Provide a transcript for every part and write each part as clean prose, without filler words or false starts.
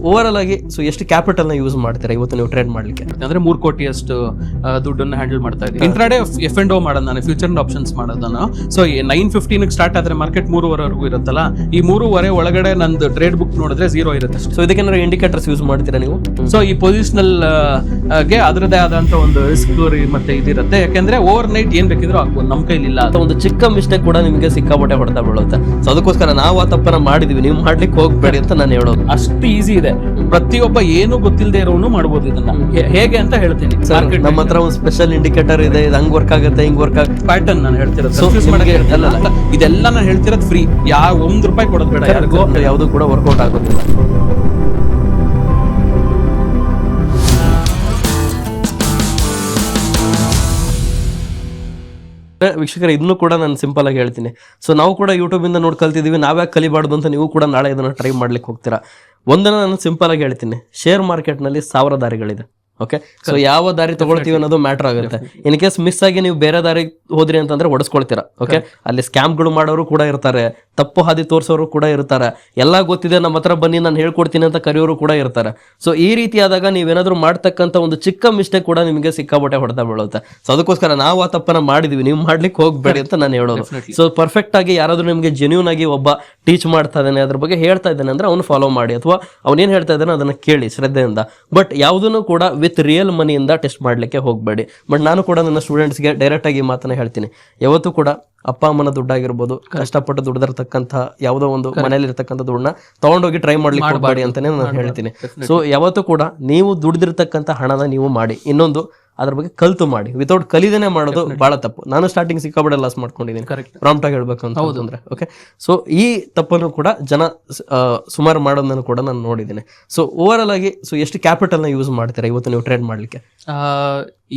Over all ಆಗಿ so ಎಷ್ಟು capital ನ ಯೂಸ್ ಮಾಡ್ತೀರಾ ಇವತ್ತು ನೀವು ಟ್ರೇಡ್ ಮಾಡ್ಲಿಕ್ಕೆ? ಅಂದ್ರೆ 3 ಕೋಟಿಯಷ್ಟು ದುಡ್ಡನ್ನು ಹ್ಯಾಂಡಲ್ ಮಾಡ್ತಾ ಇದ್ದೀನಿ. ಇಂಟ್ರಾಡೇ F&O ಮಾಡೋದು ನಾನು, ಫ್ಯೂಚರ್ ಅಂಡ್ ಆಪ್ಷನ್ಸ್ ಮಾಡೋದು ನಾನು. ಸೊ 9:15 ಸ್ಟಾರ್ಟ್ ಆದ್ರೆ ಮಾರ್ಕೆಟ್ 3:15 ಇರುತ್ತಲ್ಲ, ಈ 3:15 ಒಳಗಡೆ ನಂದು ಟ್ರೇಡ್ ಬುಕ್ ನೋಡಿದ್ರೆ 0 ಇರುತ್ತೆ. ಸೊ ಇದಕ್ಕೆ ಇಂಡಿಕೇಟರ್ಸ್ ಯೂಸ್ ಮಾಡ್ತೀರಾ ನೀವು? ಸೊ ಈ ಪೊಸಿಷನಲ್ ಗೆ ಅದರದೇ ಆದಂತ ಒಂದು ರಿಸ್ಕ್ ಮತ್ತೆ ಇದಿರುತ್ತೆ, ಯಾಕಂದ್ರೆ ಓವರ್ ನೈಟ್ ಏನ್ ಬೇಕಿದ್ರು ಆಗ್ಬೋದು, ನಮ್ ಕೈಲಿ ಇಲ್ಲ. ಒಂದು ಚಿಕ್ಕ ಮಿಸ್ಟೇಕ್ ಕೂಡ ನಿಮಗೆ ಸಿಕ್ಕಾಪಟ್ಟೆ ಹೊಡೆತ ಬೀಳುತ್ತೆ. ಸೊ ಅದಕ್ಕೋಸ್ಕರ ನಾವು ಆ ತಪ್ಪನ್ನ ಮಾಡಿದೀವಿ, ನೀವು ಮಾಡ್ಲಿಕ್ಕೆ ಹೋಗ್ಬೇಡಿ ಅಂತ ನಾನು ಹೇಳೋದು. ಅಷ್ಟು ಈಸಿ ಇದೆ, ಪ್ರತಿಯೊಬ್ಬ ಏನು ಗೊತ್ತಿಲ್ಲದೆ ಇರೋನು ಮಾಡ್ಬೋದು ಇದನ್ನ. ಹೇಗೆ ಅಂತ ಹೇಳ್ತೀನಿ. ನಮ್ಮ ಹತ್ರ ಒಂದು ಸ್ಪೆಷಲ್ ಇಂಡಿಕೇಟರ್ ಇದೆ, ಇದು ಹಂಗ್ ವರ್ಕ್ ಆಗುತ್ತೆ, ಹಿಂಗ್ ವರ್ಕ್ ಆಗುತ್ತೆ. ಪ್ಯಾಟರ್ನ್ ನಾನು ಹೇಳ್ತಿರೋದು ಇದೆಲ್ಲ ನಾನು ಹೇಳ್ತಿರೋದು ಫ್ರೀ, ಯಾವ ₹1 ಕೊಡೋದು ಬೇಡ ಯಾರಿಗೂ, ಯಾವುದು ಕೂಡ ವರ್ಕೌಟ್ ಆಗೋದಿಲ್ಲ. ವೀಕ್ಷಕರೇ, ಇದನ್ನು ಕೂಡ ನಾನು ಸಿಂಪಲ್ ಆಗಿ ಹೇಳ್ತೀನಿ. ಸೊ ನಾವು ಕೂಡ ಯೂಟ್ಯೂಬ್ ಇಂದ ನೋಡಿ ಕಲ್ತಿದೀವಿ, ನಾವ್ಯಾಕೆ ಕಲಿಬಾರ್ದು ಅಂತ ನೀವು ಕೂಡ ನಾಳೆ ಇದನ್ನ ಟ್ರೈ ಮಾಡ್ಲಿಕ್ಕೆ ಹೋಗ್ತೀರಾ. ಒಂದನ್ನ ನಾನು ಸಿಂಪಲ್ ಆಗಿ ಹೇಳ್ತೀನಿ, ಶೇರ್ ಮಾರ್ಕೆಟ್ ನಲ್ಲಿ 1000 ದಾರಿಗಳಿದೆ. ಓಕೆ, ಸೊ ಯಾವ ದಾರಿ ತಗೊಳ್ತೀವಿ ಅನ್ನೋದು ಮ್ಯಾಟರ್ ಆಗುತ್ತೆ. ಇನ್ ಕೇಸ್ ಮಿಸ್ ಆಗಿ ನೀವು ಬೇರೆ ದಾರಿ ಹೋದ್ರಿ ಅಂತಂದ್ರೆ ಹೊಡೆಸ್ಕೊಳ್ತೀರಾ. ಓಕೆ, ಅಲ್ಲಿ ಸ್ಕ್ಯಾಮ್ಗಳು ಮಾಡೋರು ಕೂಡ ಇರ್ತಾರೆ, ತಪ್ಪು ಹಾದಿ ತೋರಿಸೋರು ಕೂಡ ಇರ್ತಾರೆ, ಎಲ್ಲ ಗೊತ್ತಿದೆ ನಮ್ಮ ಹತ್ರ ಬನ್ನಿ ನಾನು ಹೇಳ್ಕೊಡ್ತೀನಿ ಅಂತ ಕರೆಯೋರು ಕೂಡ ಇರ್ತಾರೆ. ಸೊ ಈ ರೀತಿ ಆದಾಗ ನೀವೇನಾದ್ರೂ ಮಾಡ್ತಕ್ಕಂಥ ಒಂದು ಚಿಕ್ಕ ಮಿಸ್ಟೇಕ್ ಕೂಡ ನಿಮಗೆ ಸಿಕ್ಕಾಪಟ್ಟೆ ಹೊಡೆತ ಬೀಳುತ್ತೆ. ಸೊ ಅದಕ್ಕೋಸ್ಕರ ನಾವು ಆ ತಪ್ಪನ್ನ ಮಾಡಿದೀವಿ, ನೀವು ಮಾಡ್ಲಿಕ್ಕೆ ಹೋಗ್ಬೇಡಿ ಅಂತ ನಾನು ಹೇಳೋದು. ಸೊ ಪರ್ಫೆಕ್ಟ್ ಆಗಿ ಯಾರಾದ್ರೂ ನಿಮಗೆ ಜೆನ್ಯೂನ್ ಆಗಿ ಒಬ್ಬ ಟೀಚ್ ಮಾಡ್ತಾ ಇದ್ದಾನೆ, ಅದ್ರ ಬಗ್ಗೆ ಹೇಳ್ತಾ ಇದ್ದಾನೆ ಅಂದ್ರೆ ಅವ್ನು ಫಾಲೋ ಮಾಡಿ, ಅಥವಾ ಅವನೇನ್ ಹೇಳ್ತಾ ಇದ್ದಾನೆ ಅದನ್ನ ಕೇಳಿ ಶ್ರದ್ಧೆಯಿಂದ. ಬಟ್ ಯಾವುದನ್ನು ಕೂಡ ವಿತ್ ರಿಯಲ್ ಮನಿಯಿಂದ ಟೆಸ್ಟ್ ಮಾಡ್ಲಿಕ್ಕೆ ಹೋಗ್ಬೇಡಿ. ಬಟ್ ನಾನು ಕೂಡ ನನ್ನ ಸ್ಟೂಡೆಂಟ್ಸ್ಗೆ ಡೈರೆಕ್ಟ್ ಆಗಿ ಮಾತನ್ನ ಹೇಳ್ತೀನಿ, ಯಾವತ್ತೂ ಕೂಡ ಅಪ್ಪ ಅಮ್ಮನ ದುಡ್ಡಾಗಿರ್ಬೋದು, ಕಷ್ಟಪಟ್ಟು ದುಡ್ದಿರ್ತಕ್ಕಂಥ ಯಾವುದೋ ಒಂದು ಮನೇಲಿ ಇರ್ತಕ್ಕಂಥ ದುಡ್ಡನ್ನ ತಗೊಂಡೋಗಿ ಟ್ರೈ ಮಾಡ್ಲಿಕ್ಕೆ ಹೋಗ್ಬೇಡಿ ಅಂತಾನೆ ನಾನು ಹೇಳ್ತೀನಿ. ಸೊ ಯಾವತ್ತೂ ಕೂಡ ನೀವು ದುಡ್ದಿರ್ತಕ್ಕಂಥ ಹಣನ ನೀವು ಮಾಡಿ, ಇನ್ನೊಂದು ಅದ್ರ ಬಗ್ಗೆ ಕಲ್ತು ಮಾಡಿ. ವಿತೌಟ್ ಕಲಿದೇನೆ ಮಾಡೋದು ಬಹಳ ತಪ್ಪು. ನಾನು ಸ್ಟಾರ್ಟಿಂಗ್ ಸಿಕ್ಕಾಪಟ್ಟೆ ಲಾಸ್ ಮಾಡ್ಕೊಂಡಿದ್ದೀನಿ, ಪ್ರಾಂಪ್ಟ್ ಆಗಿ ಹೇಳ್ಬೇಕು ಅಂತ ಅಂದ್ರೆ. ಓಕೆ, ಸೊ ಈ ತಪ್ಪನ್ನು ಕೂಡ ಜನ ಸುಮಾರು ಮಾಡೋದನ್ನು ಕೂಡ ನಾನು ನೋಡಿದ್ದೀನಿ. ಸೊ ಓವರ್ ಆಲ್ ಆಗಿ ಸೊ ಎಷ್ಟು ಕ್ಯಾಪಿಟಲ್ ನ ಯೂಸ್ ಮಾಡ್ತೀರಾ ಇವತ್ತು ನೀವು ಟ್ರೇಡ್ ಮಾಡ್ಲಿಕ್ಕೆ?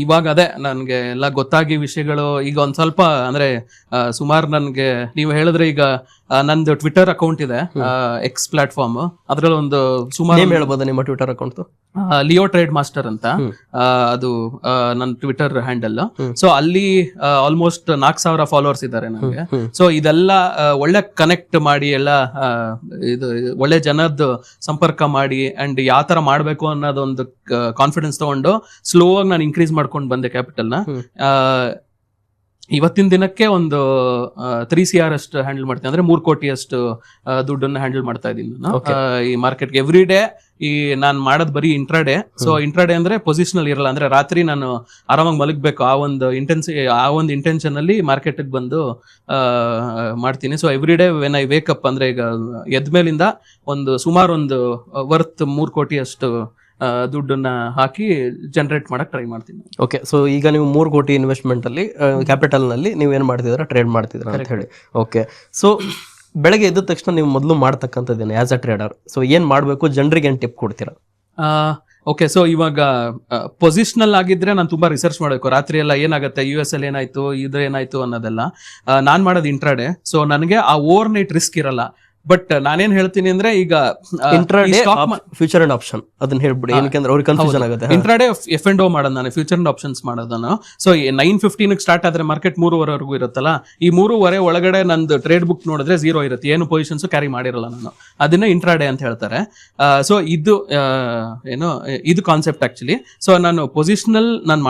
ಇವಾಗ ಅದೇ ನನ್ಗೆ ಎಲ್ಲ ಗೊತ್ತಾಗಿ ವಿಷಯಗಳು ಈಗ ಒಂದ್ ಸ್ವಲ್ಪ ಅಂದ್ರೆ ಸುಮಾರು ನನ್ಗೆ ನೀವು ಹೇಳಿದ್ರೆ, ಈಗ ನಂದು ಟ್ವಿಟರ್ ಅಕೌಂಟ್ ಇದೆ, ಎಕ್ಸ್ ಪ್ಲಾಟ್ಫಾರ್ಮ್, ಅದ್ರಲ್ಲಿ ಒಂದು ಸುಮಾರು ಹೇಳ್ಬೋದಾ ನಿಮ್ಮ Twitter account? Leo trade master ಅಂತ ಅದು ನನ್ನ ಟ್ವಿಟರ್ ಹ್ಯಾಂಡಲ್. ಸೊ ಅಲ್ಲಿ ಆಲ್ಮೋಸ್ಟ್ 4000 ಫಾಲೋವರ್ಸ್ ಇದ್ದಾರೆ ನನಗೆ. ಸೊ ಇದೆಲ್ಲ ಒಳ್ಳೆ ಕನೆಕ್ಟ್ ಮಾಡಿ, ಎಲ್ಲ ಇದು ಒಳ್ಳೆ ಜನದ ಸಂಪರ್ಕ ಮಾಡಿ ಅಂಡ್ ಯಾವ ತರ ಮಾಡ್ಬೇಕು ಅನ್ನೋದೊಂದು ಕಾನ್ಫಿಡೆನ್ಸ್ ತಗೊಂಡು ಸ್ಲೋ ಆಗಿ ನಾನು ಇನ್ಕ್ರೀಸ್ ಮಾಡ್ಕೊಂಡು ಬಂದೆ ಕ್ಯಾಪಿಟಲ್ನ. ಇವತ್ತಿನ ದಿನಕ್ಕೆ ಒಂದು 3 CR ಅಷ್ಟು ಹ್ಯಾಂಡಲ್ ಮಾಡ್ತೀನಿ, ಅಂದ್ರೆ 3 ಕೋಟಿಯಷ್ಟು ದುಡ್ಡನ್ನು ಹ್ಯಾಂಡಲ್ ಮಾಡ್ತಾ ಇದ್ದೀನಿ ನಾನು ಈ ಮಾರ್ಕೆಟ್ಗೆ. ಎವ್ರಿ ಡೇ ಈ ನಾನು ಮಾಡೋದು ಬರೀ ಇಂಟ್ರಾಡೇ. ಸೊ ಇಂಟ್ರಾಡೇ ಅಂದ್ರೆ ಪೊಸಿಷನಲ್ ಇರಲ್ಲ, ಅಂದ್ರೆ ರಾತ್ರಿ ನಾನು ಆರಾಮಾಗಿ ಮಲಗಬೇಕು ಆ ಒಂದು ಇಂಟೆನ್ಷನ್ ಅಲ್ಲಿ ಮಾರ್ಕೆಟ್ ಬಂದು ಮಾಡ್ತೀನಿ. So every day when I wake up, ಅಂದ್ರೆ ಈಗ ಎದ್ಮೇಲಿಂದ ಒಂದು ಸುಮಾರು ಒಂದು ವರ್ತ್ 3 ಕೋಟಿಯಷ್ಟು ದುಡ್ಡನ್ನ ಹಾಕಿ ಜನರೇಟ್ ಮಾಡಕ್ ಟ್ರೈ ಮಾಡ್ತೀನಿ. ಓಕೆ, ಸೊ ಈಗ ನೀವು 3 ಕೋಟಿ ಇನ್ವೆಸ್ಟ್ಮೆಂಟ್ ಅಲ್ಲಿ ಕ್ಯಾಪಿಟಲ್ ನಲ್ಲಿ ನೀವು ಏನ್ ಮಾಡ್ತಿದ್ರ, ಟ್ರೇಡ್ ಮಾಡ್ತಿದ್ರ ಅಂತ ಹೇಳಿ. ಓಕೆ, ಸೊ ಬೆಳಗ್ಗೆ ಎದ್ದ ತಕ್ಷಣ ನೀವು ಮೊದಲು ಮಾಡ್ತಕ್ಕಂಥದ್ದೇನೆ ಆಸ್ ಅ ಟ್ರೇಡರ್? ಸೊ ಏನ್ ಮಾಡ್ಬೇಕು, ಜನರಿಗೆ ಏನ್ ಟಿಪ್ ಕೊಡ್ತೀರಾ? ಓಕೆ, ಸೊ ಇವಾಗ ಪೊಸಿಷನಲ್ ಆಗಿದ್ರೆ ನಾನು ತುಂಬಾ ರಿಸರ್ಚ್ ಮಾಡಬೇಕು, ರಾತ್ರಿ ಎಲ್ಲ ಏನಾಗುತ್ತೆ, US ಅಲ್ಲಿ ಏನಾಯ್ತು, ಏನಾಯ್ತು ಅನ್ನೋದೆಲ್ಲ. ನಾನ್ ಮಾಡೋದು ಇಂಟ್ರಾಡೇ. ಸೊ ನನಗೆ ಆ ಓವರ್ ನೈಟ್ ರಿಸ್ಕ್ ಇರಲ್ಲ. ಬಟ್ ನಾನೇನ್ ಹೇಳ್ತೀನಿ ಅಂದ್ರೆ, ಈಗ ಇಂಟ್ರಾಡೇ ಫ್ಯೂಚರ್ ಅಂಡ್ ಆಪ್ಷನ್ ಅದನ್ನ ಹೇಳ್ಬಿಡಿ, ಏನಕ್ಕೆ ಅವ್ರಿಗೆ ಕನ್ಫ್ಯೂಷನ್ ಆಗುತ್ತೆ. ಇಂಟ್ರಾಡೇ F&O ಮಾಡೋದು ನಾನು, ಫ್ಯೂಚರ್ ಅಂಡ್ ಆಪ್ಷನ್ಸ್ ಮಾಡೋದು ನಾನು. ಸೊ 9:15 ಸ್ಟಾರ್ಟ್ ಆದ್ರೆ ಮಾರ್ಕೆಟ್ 3:15 ಇರುತ್ತಲ್ಲ, ಈ 3:15 ಒಳಗಡೆ ನಂದು ಟ್ರೇಡ್ ಬುಕ್ ನೋಡಿದ್ರೆ 0 ಇರುತ್ತೆ, ಏನು ಪೊಸಿಷನ್ಸ್ ಕ್ಯಾರಿ ಮಾಡಿರಲ್ಲ ನಾನು, ಅದನ್ನ ಇಂಟ್ರಾಡೇ ಅಂತ ಹೇಳ್ತಾರೆ. ಸೊ ಇದು ಕಾನ್ಸೆಪ್ಟ್ ಆಕ್ಚುಲಿ. ಸೊ ನಾನು ಪೊಸಿಷನಲ್ ನಾನು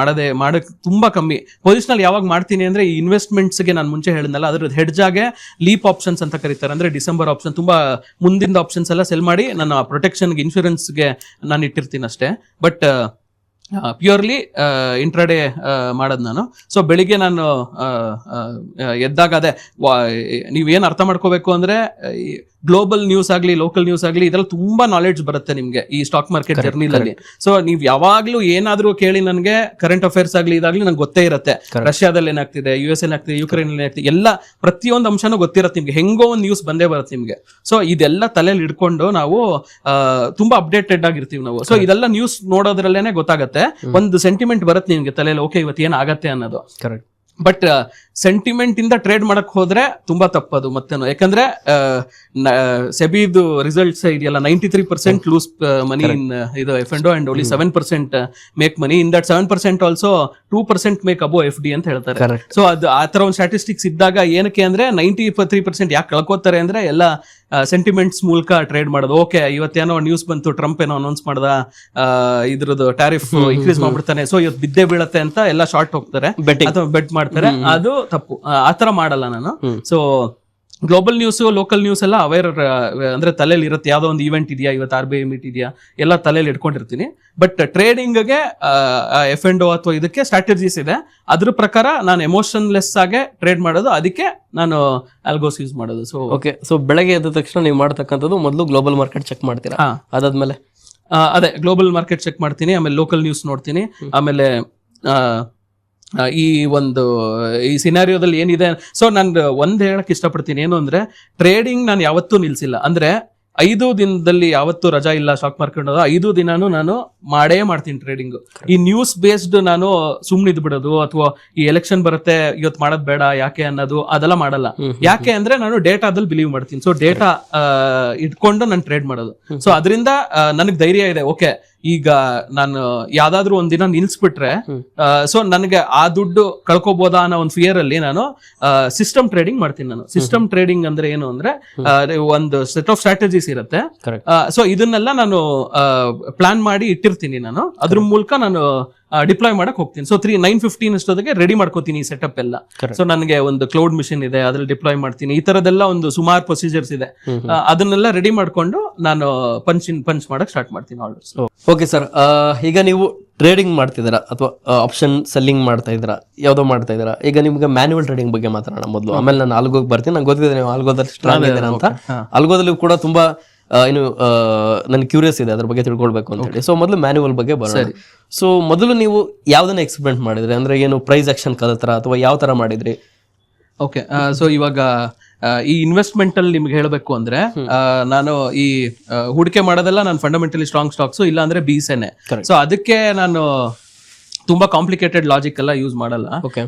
ಮಾಡಕ್ ತುಂಬಾ ಕಮ್ಮಿ. ಪೊಸಿಷನಲ್ ಯಾವಾಗ ಮಾಡ್ತೀನಿ ಅಂದ್ರೆ, ಈ ಇನ್ವೆಸ್ಟ್ಮೆಂಟ್ಸ್ ಗೆ ನಾನು ಮುಂಚೆ ಹೇಳಿದ್ನಲ್ಲ, ಅದ್ರ ಹೆಡ್ಜ್ ಆಗಿ ಲೀಪ್ ಆಪ್ಷನ್ಸ್ ಅಂತ ಕರೀತಾರೆ, ಅಂದ್ರೆ ಡಿಸೆಂಬರ್ ಆಪ್ಷನ್, ತುಂಬಾ ಮುಂದಿನ ಆಪ್ಷನ್ಸ್ ಎಲ್ಲ ಸೆಲ್ ಮಾಡಿ ನನ್ನ ಪ್ರೊಟೆಕ್ಷನ್ ಇನ್ಶೂರೆನ್ಸ್ಗೆ ನಾನು ಇಟ್ಟಿರ್ತೀನಿ ಅಷ್ಟೇ. ಬಟ್ ಪ್ಯೂರ್ಲಿ ಇಂಟ್ರಾಡೇ ಮಾಡೋದು ನಾನು. ಸೊ ಬೆಳಿಗ್ಗೆ ನಾನು ಎದ್ದಾಗ ಅದೇ ನೀವೇನು ಅರ್ಥ ಮಾಡ್ಕೋಬೇಕು ಅಂದ್ರೆ, ಗ್ಲೋಬಲ್ ನ್ಯೂಸ್ ಆಗ್ಲಿ ಲೋಕಲ್ ನ್ಯೂಸ್ ಆಗ್ಲಿ ಇದ್ರಲ್ಲಿ ತುಂಬಾ ನಾಲೆಡ್ಜ್ ಬರುತ್ತೆ ನಿಮ್ಗೆ ಈ ಸ್ಟಾಕ್ ಮಾರ್ಕೆಟ್ ಜರ್ನಿಲಲ್ಲಿ. ಸೊ ನೀವ್ ಯಾವಾಗ್ಲೂ ಏನಾದ್ರೂ ಕೇಳಿ ನನಗೆ ಕರೆಂಟ್ ಅಫೇರ್ಸ್ ಆಗ್ಲಿ ಇದಾಗ್ಲಿ ನಂಗೆ ಗೊತ್ತೇ ಇರುತ್ತೆ. ರಷ್ಯಾದಲ್ಲಿ ಏನಾಗ್ತಿದೆ, US ಏನಾಗ್ತಿದೆ, ಯುಕ್ರೇನ್ ಏನಾಗ್ತಿದೆ, ಎಲ್ಲ ಪ್ರತಿಯೊಂದು ಅಂಶನೂ ಗೊತ್ತಿರುತ್ತೆ ನಿಮ್ಗೆ, ಹೆಂಗೋ ಒಂದು ನ್ಯೂಸ್ ಬಂದೇ ಬರುತ್ತೆ ನಿಮ್ಗೆ. ಸೊ ಇದೆಲ್ಲ ತಲೆಯಲ್ಲಿ ಇಟ್ಕೊಂಡು ನಾವು ತುಂಬಾ ಅಪ್ಡೇಟೆಡ್ ಆಗಿರ್ತೀವಿ ನಾವು. ಸೊ ಇದೆಲ್ಲ ನ್ಯೂಸ್ ನೋಡೋದ್ರಲ್ಲೇನೆ ಗೊತ್ತಾಗತ್ತೆ, ಒಂದು ಸೆಂಟಿಮೆಂಟ್ ಬರುತ್ತೆ ನಿಮ್ಗೆ ತಲೆಯಲ್ಲಿ, ಓಕೆ ಇವತ್ತು ಏನಾಗತ್ತೆ ಅನ್ನೋದು. ಬಟ್ ಸೆಂಟಿಮೆಂಟ್ ಇಂದ ಟ್ರೇಡ್ ಮಾಡಕ್ ಹೋದ್ರೆ ತುಂಬಾ ತಪ್ಪದು ಮತ್ತೇನು. ಯಾಕಂದ್ರೆ ಸೆಬಿದು ರಿಸಲ್ಟ್ಸ್ ಇದೆಯಲ್ಲ, 93% ಲೂಸ್ ಮನಿ ಇನ್ ಇದು F&O and only 7% make money. In that 7% also 2% make above FD ಅಂತ ಹೇಳ್ತಾರೆ. ಸೊ ಅದು ಆ ತರ ಒಂದು ಸ್ಟಾಟಿಸ್ಟಿಕ್ಸ್ ಇದ್ದಾಗ ಏನಕ್ಕೆ ಅಂದ್ರೆ 93% ಯಾಕೆ ಕಳ್ಕೋತಾರೆ ಅಂದ್ರೆ, ಎಲ್ಲ ಸೆಂಟಿಮೆಂಟ್ಸ್ ಮೂಲಕ ಟ್ರೇಡ್ ಮಾಡೋದು. ಓಕೆ, ಇವತ್ತೇನೋ ನ್ಯೂಸ್ ಬಂತು, ಟ್ರಂಪ್ ಏನೋ ಅನೌನ್ಸ್ ಮಾಡ್ದ, ಇದ್ರದ್ದು ಟ್ಯಾರಿಫ್ ಇನ್ಕ್ರೀಸ್ ಮಾಡ್ಬಿಡ್ತಾನೆ, ಸೊ ಇವತ್ತು ಬಿದ್ದೇ ಬೀಳತ್ತೆ ಅಂತ ಎಲ್ಲ ಶಾರ್ಟ್ ಹೋಗ್ತಾರೆ ಅಥವಾ ಬೆಟ್ ಮಾಡ್ತಾರೆ. ಅದು ತಪ್ಪು, ಆತರ ಮಾಡಲ್ಲ ನಾನು. So global news, local news ಎಲ್ಲ ಅವೇರ್ ಅಂದ್ರೆ ತಲೆಯಲ್ಲಿ ಇರುತ್ತೆ. ಯಾವ್ದೋ ಒಂದು ಇವೆಂಟ್ ಇದೆಯಾ, ಇವತ್ತು RBI ಮೀಟ್ ಇದೆಯಾ, ಎಲ್ಲ ತಲೆಯಲ್ಲಿ ಇಟ್ಕೊಂಡಿರ್ತೀನಿ. ಬಟ್ ಟ್ರೇಡಿಂಗ್ಗೆ F&O ಅಥವಾ ಇದಕ್ಕೆ ಸ್ಟ್ರಾಟಜೀಸ್ ಇದೆ. ಅದ್ರ ಪ್ರಕಾರ ನಾನು ಎಮೋಷನ್ಲೆಸ್ ಆಗಿ ಟ್ರೇಡ್ ಮಾಡೋದು, ಅದಕ್ಕೆ ನಾನು ಆಲ್ಗೋಸ್ ಯೂಸ್ ಮಾಡೋದು. ಸೊ ಓಕೆ, ಸೊ ಬೆಳಗ್ಗೆ ಎದ್ದ ತಕ್ಷಣ ನೀವು ಮಾಡ್ತಕ್ಕಂಥದ್ದು ಮೊದಲು ಗ್ಲೋಬಲ್ ಮಾರ್ಕೆಟ್ ಚೆಕ್ ಮಾಡ್ತೀರಾ, ಅದಾದ್ಮೇಲೆ ಅದೇ ಗ್ಲೋಬಲ್ ಮಾರ್ಕೆಟ್ ಚೆಕ್ ಮಾಡ್ತೀನಿ, ಆಮೇಲೆ ಲೋಕಲ್ ನ್ಯೂಸ್ ನೋಡ್ತೀನಿ, ಆಮೇಲೆ ಈ ಒಂದು ಈ ಸಿನಾರಿಯೋದಲ್ಲಿ ಏನಿದೆ. ಸೊ ನಾನು ಒಂದ್ ಹೇಳಕ್ ಇಷ್ಟಪಡ್ತೀನಿ, ಏನು ಅಂದ್ರೆ ಟ್ರೇಡಿಂಗ್ ನಾನು ಯಾವತ್ತೂ ನಿಲ್ಸಿಲ್ಲ. ಅಂದ್ರೆ 5 ದಿನದಲ್ಲಿ ಯಾವತ್ತು ರಜಾ ಇಲ್ಲ ಸ್ಟಾಕ್ ಮಾರ್ಕೆಟ್. 5 ದಿನಾನು ನಾನು ಮಾಡೇ ಮಾಡ್ತೀನಿ ಟ್ರೇಡಿಂಗ್. ಈ ನ್ಯೂಸ್ ಬೇಸ್ಡ್ ನಾನು ಸುಮ್ನಿದ್ ಬಿಡೋದು ಅಥವಾ ಈ ಎಲೆಕ್ಷನ್ ಬರುತ್ತೆ ಇವತ್ತು ಮಾಡೋದ್ ಬೇಡ ಯಾಕೆ ಅನ್ನೋದು ಅದೆಲ್ಲ ಮಾಡಲ್ಲ. ಯಾಕೆ ಅಂದ್ರೆ ನಾನು ಡೇಟಾದಲ್ಲಿ ಬಿಲೀವ್ ಮಾಡ್ತೀನಿ. ಸೊ ಡೇಟಾ ಇಟ್ಕೊಂಡು ನಾನು ಟ್ರೇಡ್ ಮಾಡೋದು. ಸೊ ಅದರಿಂದ ನನಗೆ ಧೈರ್ಯ ಇದೆ. ಓಕೆ, ಈಗ ನಾನು ಯಾವ್ದಾದ್ರು ಒಂದಿನ ನಿಲ್ಸ್ಬಿಟ್ರೆ ಸೊ ನನಗೆ ಆ ದುಡ್ಡು ಕಳ್ಕೊಬೋದಾ ಅನ್ನೋ ಒಂದು ಫಿಯರ್ ಅಲ್ಲಿ ನಾನು ಸಿಸ್ಟಮ್ ಟ್ರೇಡಿಂಗ್ ಮಾಡ್ತೀನಿ. ನಾನು ಸಿಸ್ಟಮ್ ಟ್ರೇಡಿಂಗ್ ಅಂದ್ರೆ ಏನು ಅಂದ್ರೆ ಒಂದು ಸೆಟ್ ಆಫ್ ಸ್ಟ್ರಾಟಜೀಸ್ ಇರುತ್ತೆ. ಸೊ ಇದನ್ನೆಲ್ಲ ನಾನು ಪ್ಲಾನ್ ಮಾಡಿ ಇಟ್ಟಿರ್ತೀನಿ. ನಾನು ಅದ್ರ ಮೂಲಕ ನಾನು ಡಿಪ್ಲಾಯ್ ಮಾಡಕ್ ಹೋಗ್ತೀನಿ. ಸೊ 9:15 ಅಷ್ಟೊತ್ತಿಗೆ ರೆಡಿ ಮಾಡ್ಕೋತೀನಿ ಈ ಸೆಟಪ್ ಎಲ್ಲ. ಸೊ ನನಗೆ ಒಂದು ಕ್ಲೌಡ್ ಮಿಷನ್ ಇದೆ, ಅದ್ರಲ್ಲಿ ಡಿಪ್ಲಾಯ್ ಮಾಡ್ತೀನಿ. ಈ ತರದೆಲ್ಲ ಒಂದು ಸುಮಾರು ಪ್ರೊಸೀಜರ್ಸ್ ಇದೆ. ಅದನ್ನೆಲ್ಲ ರೆಡಿ ಮಾಡ್ಕೊಂಡು ನಾನು ಪಂಚ್ ಮಾಡಕ್ ಸ್ಟಾರ್ಟ್ ಮಾಡ್ತೀನಿ ಆರ್ಡರ್ಸ್. ಓಕೆ ಸರ್, ಈಗ ನೀವು ಟ್ರೇಡಿಂಗ್ ಮಾಡ್ತಿದ್ದೀರಾ ಅಥವಾ ಆಪ್ಷನ್ ಸೆಲ್ಲಿಂಗ್ ಮಾಡ್ತಾ ಇದ್ದೀರಾ, ಯಾವ್ದೋ ಮಾಡ್ತಾ ಇದ್ದೀರಾ. ಈಗ ನಿಮ್ಗೆ ಮ್ಯಾನ್ಯುವಲ್ ಟ್ರೇಡಿಂಗ್ ಬಗ್ಗೆ ಮಾತಾಡೋಣ ಮೊದಲು, ಆಮೇಲೆ ನಾನು ಆಲ್ಗೋಗೆ ಬರ್ತೀನಿ. ನಂಗೆ ಗೊತ್ತಿದೆ ನೀವು ಆಲ್ಗೋದಲ್ಲಿ ಸ್ಟ್ರಾಂಗ್ ಇದ್ದೀರಾ ಅಂತ. ಆಲ್ಗೋದಲ್ಲಿ ಕೂಡ ತುಂಬಾ ಏನು ನನ್ಗೆ ಕ್ಯೂರಿಯಸ್ ಇದೆ, ಅದ್ರ ಬಗ್ಗೆ ತಿಳ್ಕೊಳ್ಬೇಕು ಅಂತ ಹೇಳಿ. ಸೊ ಮೊದಲು ಮ್ಯಾನ್ಯುವಲ್ ಬಗ್ಗೆ ಬರೋಣ. ಸೊ ಮೊದಲು ನೀವು ಯಾವ್ದನ್ನ ಎಕ್ಸ್ಪೆರಿಮೆಂಟ್ ಮಾಡಿದ್ರಿ, ಅಂದ್ರೆ ಏನು ಪ್ರೈಸ್ ಆಕ್ಷನ್ ಕಲಿತರ ಅಥವಾ ಯಾವ ತರ ಮಾಡಿದ್ರಿ? ಓಕೆ, ಸೊ ಇವಾಗ ಈ ಇನ್ವೆಸ್ಟ್ಮೆಂಟ್ ಅಲ್ಲಿ ನಿಮ್ಗೆ ಹೇಳಬೇಕು ಅಂದ್ರೆ ನಾನು ಈ ಹೂಡಿಕೆ ಮಾಡೋದೆಲ್ಲ ನಾನು ಫಂಡಮೆಂಟಲಿ ಸ್ಟ್ರಾಂಗ್ ಸ್ಟಾಕ್ಸ್, ಇಲ್ಲ ಅಂದ್ರೆ ಬೀಸೆನೆ. ಸೊ ಅದಕ್ಕೆ ನಾನು ತುಂಬಾ ಕಾಂಪ್ಲಿಕೇಟೆಡ್ ಲಾಜಿಕ್ ಎಲ್ಲ ಯೂಸ್ ಮಾಡಲ್ಲ.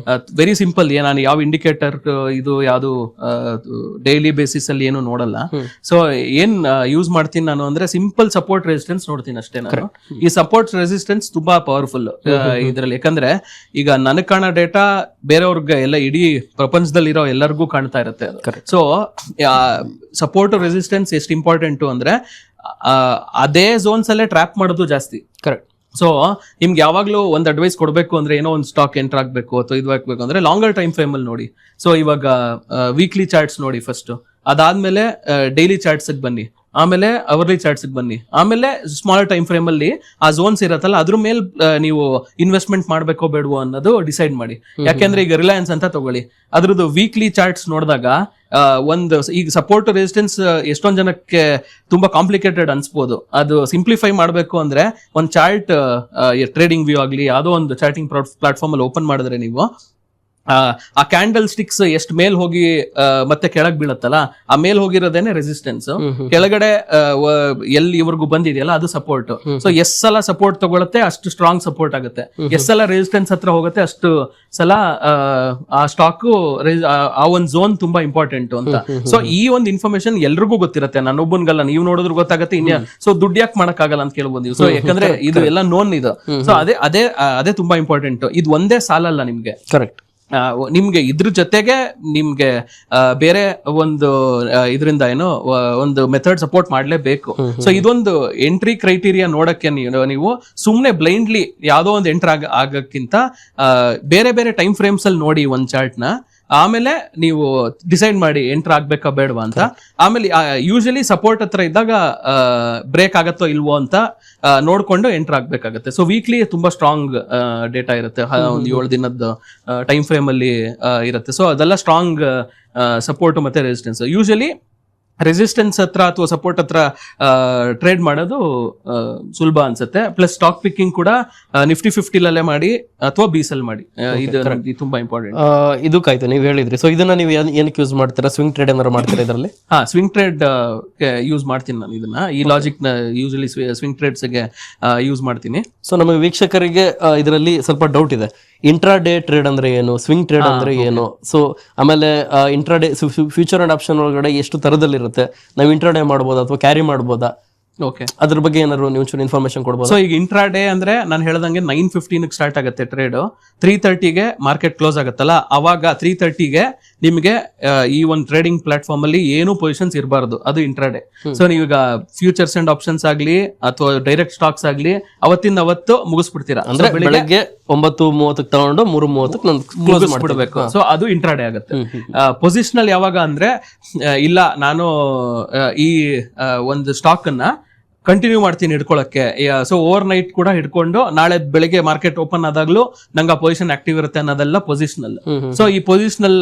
Very simple. ನಾನು ಯಾವ ಇಂಡಿಕೇಟರ್ ಇದು ಯಾವ್ದು ಡೈಲಿ ಬೇಸಿಸ್ ಅಲ್ಲಿ ಏನು ನೋಡಲ್ಲ. ಸೊ ಏನ್ ಯೂಸ್ ಮಾಡ್ತೀನಿ ನಾನು ಅಂದ್ರೆ ಸಿಂಪಲ್ ಸಪೋರ್ಟ್ ರೆಸಿಸ್ಟೆನ್ಸ್ ನೋಡ್ತೀನಿ ಅಷ್ಟೇ ನಾನು. ಈ ಸಪೋರ್ಟ್ ರೆಸಿಸ್ಟೆನ್ಸ್ ತುಂಬಾ ಪವರ್ಫುಲ್ ಇದ್ರಲ್ಲಿ. ಯಾಕಂದ್ರೆ ಈಗ ನನಗ್ ಕಾಣೋ ಡೇಟಾ ಬೇರೆಯವ್ರಿಗೆ ಎಲ್ಲ ಇಡೀ ಪ್ರಪಂಚದಲ್ಲಿರೋ ಎಲ್ಲರಿಗೂ ಕಾಣ್ತಾ ಇರುತ್ತೆ. ಸೊ ಸಪೋರ್ಟ್ ರೆಸಿಸ್ಟೆನ್ಸ್ ಎಷ್ಟು ಇಂಪಾರ್ಟೆಂಟ್ ಅಂದ್ರೆ ಅದೇ ಝೋನ್ಸ್ ಅಲ್ಲೇ ಟ್ರ್ಯಾಪ್ ಮಾಡೋದು ಜಾಸ್ತಿ. ಕರೆಕ್ಟ್. ಸೊ ನಿಮ್ಗೆ ಯಾವಾಗ್ಲೂ ಒಂದು ಅಡ್ವೈಸ್ ಕೊಡ್ಬೇಕು ಅಂದ್ರೆ ಏನೋ ಒಂದು ಸ್ಟಾಕ್ ಎಂಟರ್ ಆಗ್ಬೇಕು ಅಥವಾ ಇದು ಹಾಕ್ಬೇಕು ಅಂದ್ರೆ ಲಾಂಗರ್ ಟೈಮ್ ಫ್ರೇಮ್ ಅಲ್ಲಿ ನೋಡಿ. ಸೊ ಇವಾಗ ವೀಕ್ಲಿ ಚಾರ್ಟ್ಸ್ ನೋಡಿ ಫಸ್ಟ್, ಅದಾದ್ಮೇಲೆ ಡೈಲಿ ಚಾರ್ಟ್ಸ್ ಬನ್ನಿ, ಆಮೇಲೆ ಅವರ್ಲಿ ಚಾರ್ಟ್ಸ್ ಬನ್ನಿ, ಆಮೇಲೆ ಸ್ಮಾಲ್ ಟೈಮ್ ಫ್ರೇಮ್ ಅಲ್ಲಿ ಆ ಝೋನ್ಸ್ ಇರತ್ತಲ್ಲ ಅದ್ರ ಮೇಲೆ ನೀವು ಇನ್ವೆಸ್ಟ್ಮೆಂಟ್ ಮಾಡ್ಬೇಕೋ ಬೇಡವೋ ಅನ್ನೋದು ಡಿಸೈಡ್ ಮಾಡಿ. ಯಾಕೆಂದ್ರೆ ಈಗ ರಿಲಯನ್ಸ್ ಅಂತ ತಗೊಳ್ಳಿ, ಅದ್ರದ್ದು ವೀಕ್ಲಿ ಚಾರ್ಟ್ಸ್ ನೋಡಿದಾಗ ಒಂದು ಈಗ ಸಪೋರ್ಟ್ ರೆಸಿಸ್ಟೆನ್ಸ್ ಎಷ್ಟೊಂದ್ ಜನಕ್ಕೆ ತುಂಬಾ ಕಾಂಪ್ಲಿಕೇಟೆಡ್ ಅನ್ಸ್ಬೋದು. ಅದು ಸಿಂಪ್ಲಿಫೈ ಮಾಡ್ಬೇಕು ಅಂದ್ರೆ ಒಂದು ಚಾರ್ಟ್ ಟ್ರೇಡಿಂಗ್ ವ್ಯೂ ಆಗ್ಲಿ ಯಾವ್ದೋ ಒಂದು ಚಾರ್ಟಿಂಗ್ ಪ್ಲಾಟ್ಫಾರ್ಮ್ ಅಲ್ಲಿ ಓಪನ್ ಮಾಡಿದ್ರೆ ನೀವು ಆ ಕ್ಯಾಂಡಲ್ ಸ್ಟಿಕ್ಸ್ ಎಷ್ಟ್ ಮೇಲ್ ಹೋಗಿ ಮತ್ತೆ ಕೆಳಗ್ ಬೀಳತ್ತಲ್ಲ, ಆ ಮೇಲ್ ಹೋಗಿರೋದೇನೆ ರೆಸಿಸ್ಟೆನ್ಸ್, ಕೆಳಗಡೆ ಎಲ್ಲಿ ಇವ್ರಿಗೂ ಬಂದಿದೆಯಲ್ಲ ಅದು ಸಪೋರ್ಟ್. ಸೊ ಎಷ್ಟ್ ಸಲ ಸಪೋರ್ಟ್ ತಗೊಳತ್ತೆ ಅಷ್ಟು ಸ್ಟ್ರಾಂಗ್ ಸಪೋರ್ಟ್ ಆಗುತ್ತೆ, ಎಷ್ಟ್ ಸಲ ರೆಸಿಸ್ಟೆನ್ಸ್ ಹತ್ರ ಹೋಗುತ್ತೆ ಅಷ್ಟು ಸಲ ಆ ಸ್ಟಾಕ್ ಆ ಒಂದ್ ಝೋನ್ ತುಂಬಾ ಇಂಪಾರ್ಟೆಂಟ್ ಅಂತ. ಸೊ ಈ ಒಂದು ಇನ್ಫಾರ್ಮೇಶನ್ ಎಲ್ರಿಗೂ ಗೊತ್ತಿರುತ್ತೆ, ನನ್ನೊಬ್ಬನ್ಗಲ್ಲ, ನೀವು ನೋಡಿದ್ರು ಗೊತ್ತಾಗುತ್ತೆ. ಇನ್ಯಾ ಸೊ ದುಡ್ಡು ಯಾಕೆ ಮಾಡಕ್ ಆಗಲ್ಲ ಅಂತ ಕೇಳ್ಬೋದು ನೀವು. ಸೊ ಯಾಕಂದ್ರೆ ಇದು ಎಲ್ಲ ನೋನ್ ಇದು. ಸೊ ಅದೇ ತುಂಬಾ ಇಂಪಾರ್ಟೆಂಟ್. ಇದು ಒಂದೇ ಸಾಲಲ್ಲ ನಿಮ್ಗೆ. ಕರೆಕ್ಟ್. ನಿಮ್ಗೆ ಇದ್ರ ಜೊತೆಗೆ ನಿಮ್ಗೆ ಬೇರೆ ಒಂದು ಇದರಿಂದ ಏನೋ ಒಂದು ಮೆಥಡ್ ಸಪೋರ್ಟ್ ಮಾಡ್ಲೇಬೇಕು. ಸೊ ಇದೊಂದು ಎಂಟ್ರಿ ಕ್ರೈಟೀರಿಯಾ ನೋಡಕ್ಕೆ ನೀವು ಸುಮ್ನೆ ಬ್ಲೈಂಡ್ಲಿ ಯಾವ್ದೋ ಒಂದು ಎಂಟರ್ ಆಗಕ್ಕಿಂತ ಬೇರೆ ಬೇರೆ ಟೈಮ್ ಫ್ರೇಮ್ಸ್ ಅಲ್ಲಿ ನೋಡಿ ಒಂದ್ ಚಾರ್ಟ್ ನ, ಆಮೇಲೆ ನೀವು ಡಿಸೈಡ್ ಮಾಡಿ ಎಂಟರ್ ಆಗ್ಬೇಕಾ ಬೇಡವಾ ಅಂತ. ಆಮೇಲೆ ಯೂಶಲಿ ಸಪೋರ್ಟ್ ಹತ್ರ ಇದ್ದಾಗ ಬ್ರೇಕ್ ಆಗತ್ತೋ ಇಲ್ವೋ ಅಂತ ನೋಡ್ಕೊಂಡು ಎಂಟರ್ ಆಗ್ಬೇಕಾಗತ್ತೆ. ಸೊ ವೀಕ್ಲಿ ತುಂಬಾ ಸ್ಟ್ರಾಂಗ್ ಡೇಟಾ ಇರುತ್ತೆ, ಒಂದು 7 ದಿನದ ಟೈಮ್ ಫ್ರೇಮ್ ಅಲ್ಲಿ ಇರುತ್ತೆ. ಸೊ ಅದೆಲ್ಲ ಸ್ಟ್ರಾಂಗ್ ಸಪೋರ್ಟ್ ಮತ್ತೆ ರೆಸಿಸ್ಟೆನ್ಸ್. ಯೂಶಲಿ ರೆಸಿಸ್ಟೆನ್ಸ್ ಹತ್ರ ಅಥವಾ ಸಪೋರ್ಟ್ ಹತ್ರ ಟ್ರೇಡ್ ಮಾಡೋದು ಸುಲಭ ಅನ್ಸುತ್ತೆ. ಪ್ಲಸ್ ಸ್ಟಾಕ್ ಪಿಕ್ಕಿಂಗ್ ಕೂಡ ನಿಫ್ಟಿ 50 ಮಾಡಿ ಅಥವಾ ಬೀಸಲ್ ಮಾಡಿ, ಇದು ತುಂಬಾ ಇಂಪಾರ್ಟೆಂಟ್. ಇದಕ್ಕಾಯ್ತು ನೀವು ಹೇಳಿದ್ರಿ. ಸೊ ಇದನ್ನ ನೀವು ಏನಕ್ಕೆ ಯೂಸ್ ಮಾಡ್ತೀರಾ? ಸ್ವಿಂಗ್ ಟ್ರೇಡ್ ಏನಾದ್ರು ಮಾಡ್ತೀರಾ ಇದರಲ್ಲಿ? ಸ್ವಿಂಗ್ ಟ್ರೇಡ್ ಯೂಸ್ ಮಾಡ್ತೀನಿ ನಾನು ಇದನ್ನ. ಈ ಲಾಜಿಕ್ ನ ಯೂಶಲಿ ಸ್ವಿಂಗ್ ಟ್ರೇಡ್ಸ್ ಗೆ ಯೂಸ್ ಮಾಡ್ತೀನಿ. ಸೊ ನಮ್ಮ ವೀಕ್ಷಕರಿಗೆ ಇದರಲ್ಲಿ ಸ್ವಲ್ಪ ಡೌಟ್ ಇದೆ, ಇಂಟ್ರಾ ಡೇ ಟ್ರೇಡ್ ಅಂದ್ರೆ ಏನು, ಸ್ವಿಂಗ್ ಟ್ರೇಡ್ ಅಂದ್ರೆ ಏನು? ಸೊ ಆಮೇಲೆ intra day future and option ಒಳಗಡೆ ಎಷ್ಟು ತರದಲ್ಲಿ ಇರುತ್ತೆ, ನಾವು ಇಂಟ್ರಾ ಡೇ ಮಾಡ್ಬೋದಾ ಅಥವಾ ಕ್ಯಾರಿ ಮಾಡ್ಬೋದಾ? ಓಕೆ, ಅದ್ರ ಬಗ್ಗೆ ಏನಾದ್ರು ನೀವು ಚೂರು ಇನ್ಫಾರ್ಮೇಶನ್ ಕೊಡ್ಬೋದು? ಸೊ ಈಗ ಇಂಟ್ರಾ ಡೇ ಅಂದ್ರೆ ನಾನು ಹೇಳ್ದಂಗೆ 9:15 ಸ್ಟಾರ್ಟ್ ಆಗುತ್ತೆ ಟ್ರೇಡ್, 3:30ಗೆ ಮಾರ್ಕೆಟ್ ಕ್ಲೋಸ್ ಆಗುತ್ತಲ್ಲ, ಅವಾಗ 3:30ಗೆ ನಿಮಗೆ ಈ ಒಂದು ಟ್ರೇಡಿಂಗ್ ಪ್ಲಾಟ್ಫಾರ್ಮ್ ಅಲ್ಲಿ ಏನು ಪೊಸಿಷನ್ಸ್ ಇರಬಾರ್ದು, ಅದು ಇಂಟ್ರಾ ಡೇ. ಸೊ ನೀವೀಗ ಫ್ಯೂಚರ್ಸ್ ಅಂಡ್ ಆಪ್ಷನ್ಸ್ ಆಗ್ಲಿ ಅಥವಾ ಡೈರೆಕ್ಟ್ ಸ್ಟಾಕ್ಸ್ ಆಗ್ಲಿ ಅವತ್ತಿಂದ ಅವತ್ತು ಮುಗಿಸ್ಬಿಡ್ತೀರಾ, ಅಂದ್ರೆ ಬೆಳಗ್ಗೆ 9:30 ತಗೊಂಡು 3:30 ನಾನು ಕ್ಲೋಸ್ ಮಾಡ್ಬಿಡ್ಬೇಕು. ಸೊ ಅದು ಇಂಟ್ರಾ ಡೇ ಆಗುತ್ತೆ. ಪೊಸಿಷನಲ್ ಯಾವಾಗ ಅಂದ್ರೆ ಇಲ್ಲ ನಾನು ಈ ಒಂದು ಸ್ಟಾಕ್ ಅನ್ನ ಕಂಟಿನ್ಯೂ ಮಾಡ್ತೀನಿ ಹಿಡ್ಕೊಳಕ್ಕೆ, ಸೊ ಓವರ್ ನೈಟ್ ಕೂಡ ಹಿಡ್ಕೊಂಡು ನಾಳೆ ಬೆಳಿಗ್ಗೆ ಮಾರ್ಕೆಟ್ ಓಪನ್ ಆದಾಗ್ಲೂ ನಂಗೆ ಆ ಪೊಸಿಷನ್ ಆಕ್ಟಿವ್ ಇರುತ್ತೆ ಅನ್ನೋದೆಲ್ಲ ಪೊಸಿಷನಲ್. ಸೊ ಈ ಪೊಸಿಷನಲ್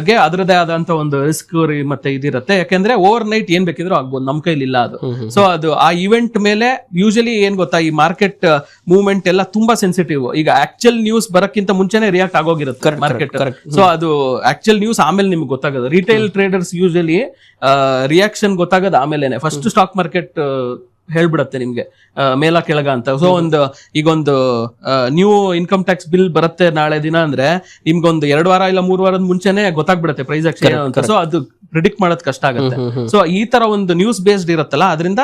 ಗೆ ಅದರದೇ ಆದಂತ ಒಂದು ರಿಸ್ಕ್ ಮತ್ತೆ ಇದಿರುತ್ತೆ, ಯಾಕೆಂದ್ರೆ ಓವರ್ ನೈಟ್ ಏನ್ ಬೇಕಿದ್ರು ಆಗ್ಬೋದು, ನಮ್ ಕೈಲಿ ಇಲ್ಲ ಅದು. ಸೊ ಅದು ಆ ಇವೆಂಟ್ ಮೇಲೆ ಯೂಶಲಿ ಏನ್ ಗೊತ್ತಾ, ಈ ಮಾರ್ಕೆಟ್ ಮೂವ್ಮೆಂಟ್ ಎಲ್ಲ ತುಂಬಾ ಸೆನ್ಸಿಟಿವ್. ಈಗ ಆಕ್ಚುಯಲ್ ನ್ಯೂಸ್ ಬರಕ್ಕಿಂತ ಮುಂಚೆನೆ ರಿಯಾಕ್ಟ್ ಆಗೋಗಿರುತ್ತೆ ಮಾರ್ಕೆಟ್. ಸೊ ಅದು ಆಕ್ಚುಯಲ್ ನ್ಯೂಸ್ ಆಮೇಲೆ ನಿಮ್ಗೆ ಗೊತ್ತಾಗೋದು. ರಿಟೇಲ್ ಟ್ರೇಡರ್ಸ್ ಯೂಶಲಿ ರಿಯಾಕ್ಷನ್ ಗೊತ್ತಾಗೋದು ಆಮೇಲೆನೆ, ಫಸ್ಟ್ ಸ್ಟಾಕ್ ಮಾರ್ಕೆಟ್ ಹೇಳ್ಬಿಡತ್ತೆ ನಿಮ್ಗೆ ಮೇಲ ಕೆಳಗ ಅಂತ. ಸೊ ಈಗೊಂದು ನ್ಯೂ ಇನ್ಕಮ್ ಟ್ಯಾಕ್ಸ್ ಬಿಲ್ ಬರುತ್ತೆ ನಾಳೆ ದಿನ ಅಂದ್ರೆ ನಿಮ್ಗೊಂದು 2 ವಾರ ಇಲ್ಲ 3 ವಾರದ ಮುಂಚೆನೆ ಗೊತ್ತಾಗ್ಬಿಡುತ್ತೆ ಪ್ರೈಸ್ ಆಕ್ಷನ್ ಅಂತ. ಸೊ ಅದು ಪ್ರಿಡಿಕ್ಟ್ ಮಾಡೋದ್ ಕಷ್ಟ ಆಗುತ್ತೆ. ಸೊ ಈ ತರ ಒಂದು ನ್ಯೂಸ್ ಬೇಸ್ಡ್ ಇರುತ್ತಲ್ಲ, ಅದರಿಂದ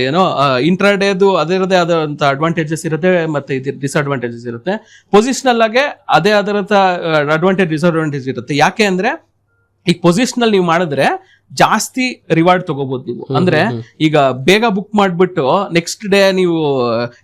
ಏನೋ ಇಂಟ್ರಾಡೇದು ಅದರದೇ ಆದಂತ ಅಡ್ವಾಂಟೇಜಸ್ ಇರುತ್ತೆ ಮತ್ತೆ ಡಿಸ್ಅಡ್ವಾಂಟೇಜಸ್ ಇರುತ್ತೆ. ಪೊಸಿಷನಲ್ ಆಗಿ ಅದೇ ಅದರ ಅಡ್ವಾಂಟೇಜ್ ಡಿಸ್ಅಡ್ವಾಂಟೇಜ್ ಇರುತ್ತೆ. ಯಾಕೆ ಅಂದ್ರೆ ಈಗ ಪೊಸಿಷನಲ್ ನೀವು ಮಾಡಿದ್ರೆ ಜಾಸ್ತಿ ರಿವಾರ್ಡ್ ತಗೋಬಹುದು ನೀವು. ಅಂದ್ರೆ ಈಗ ಬೇಗ ಬುಕ್ ಮಾಡ್ಬಿಟ್ಟು ನೆಕ್ಸ್ಟ್ ಡೇ ನೀವು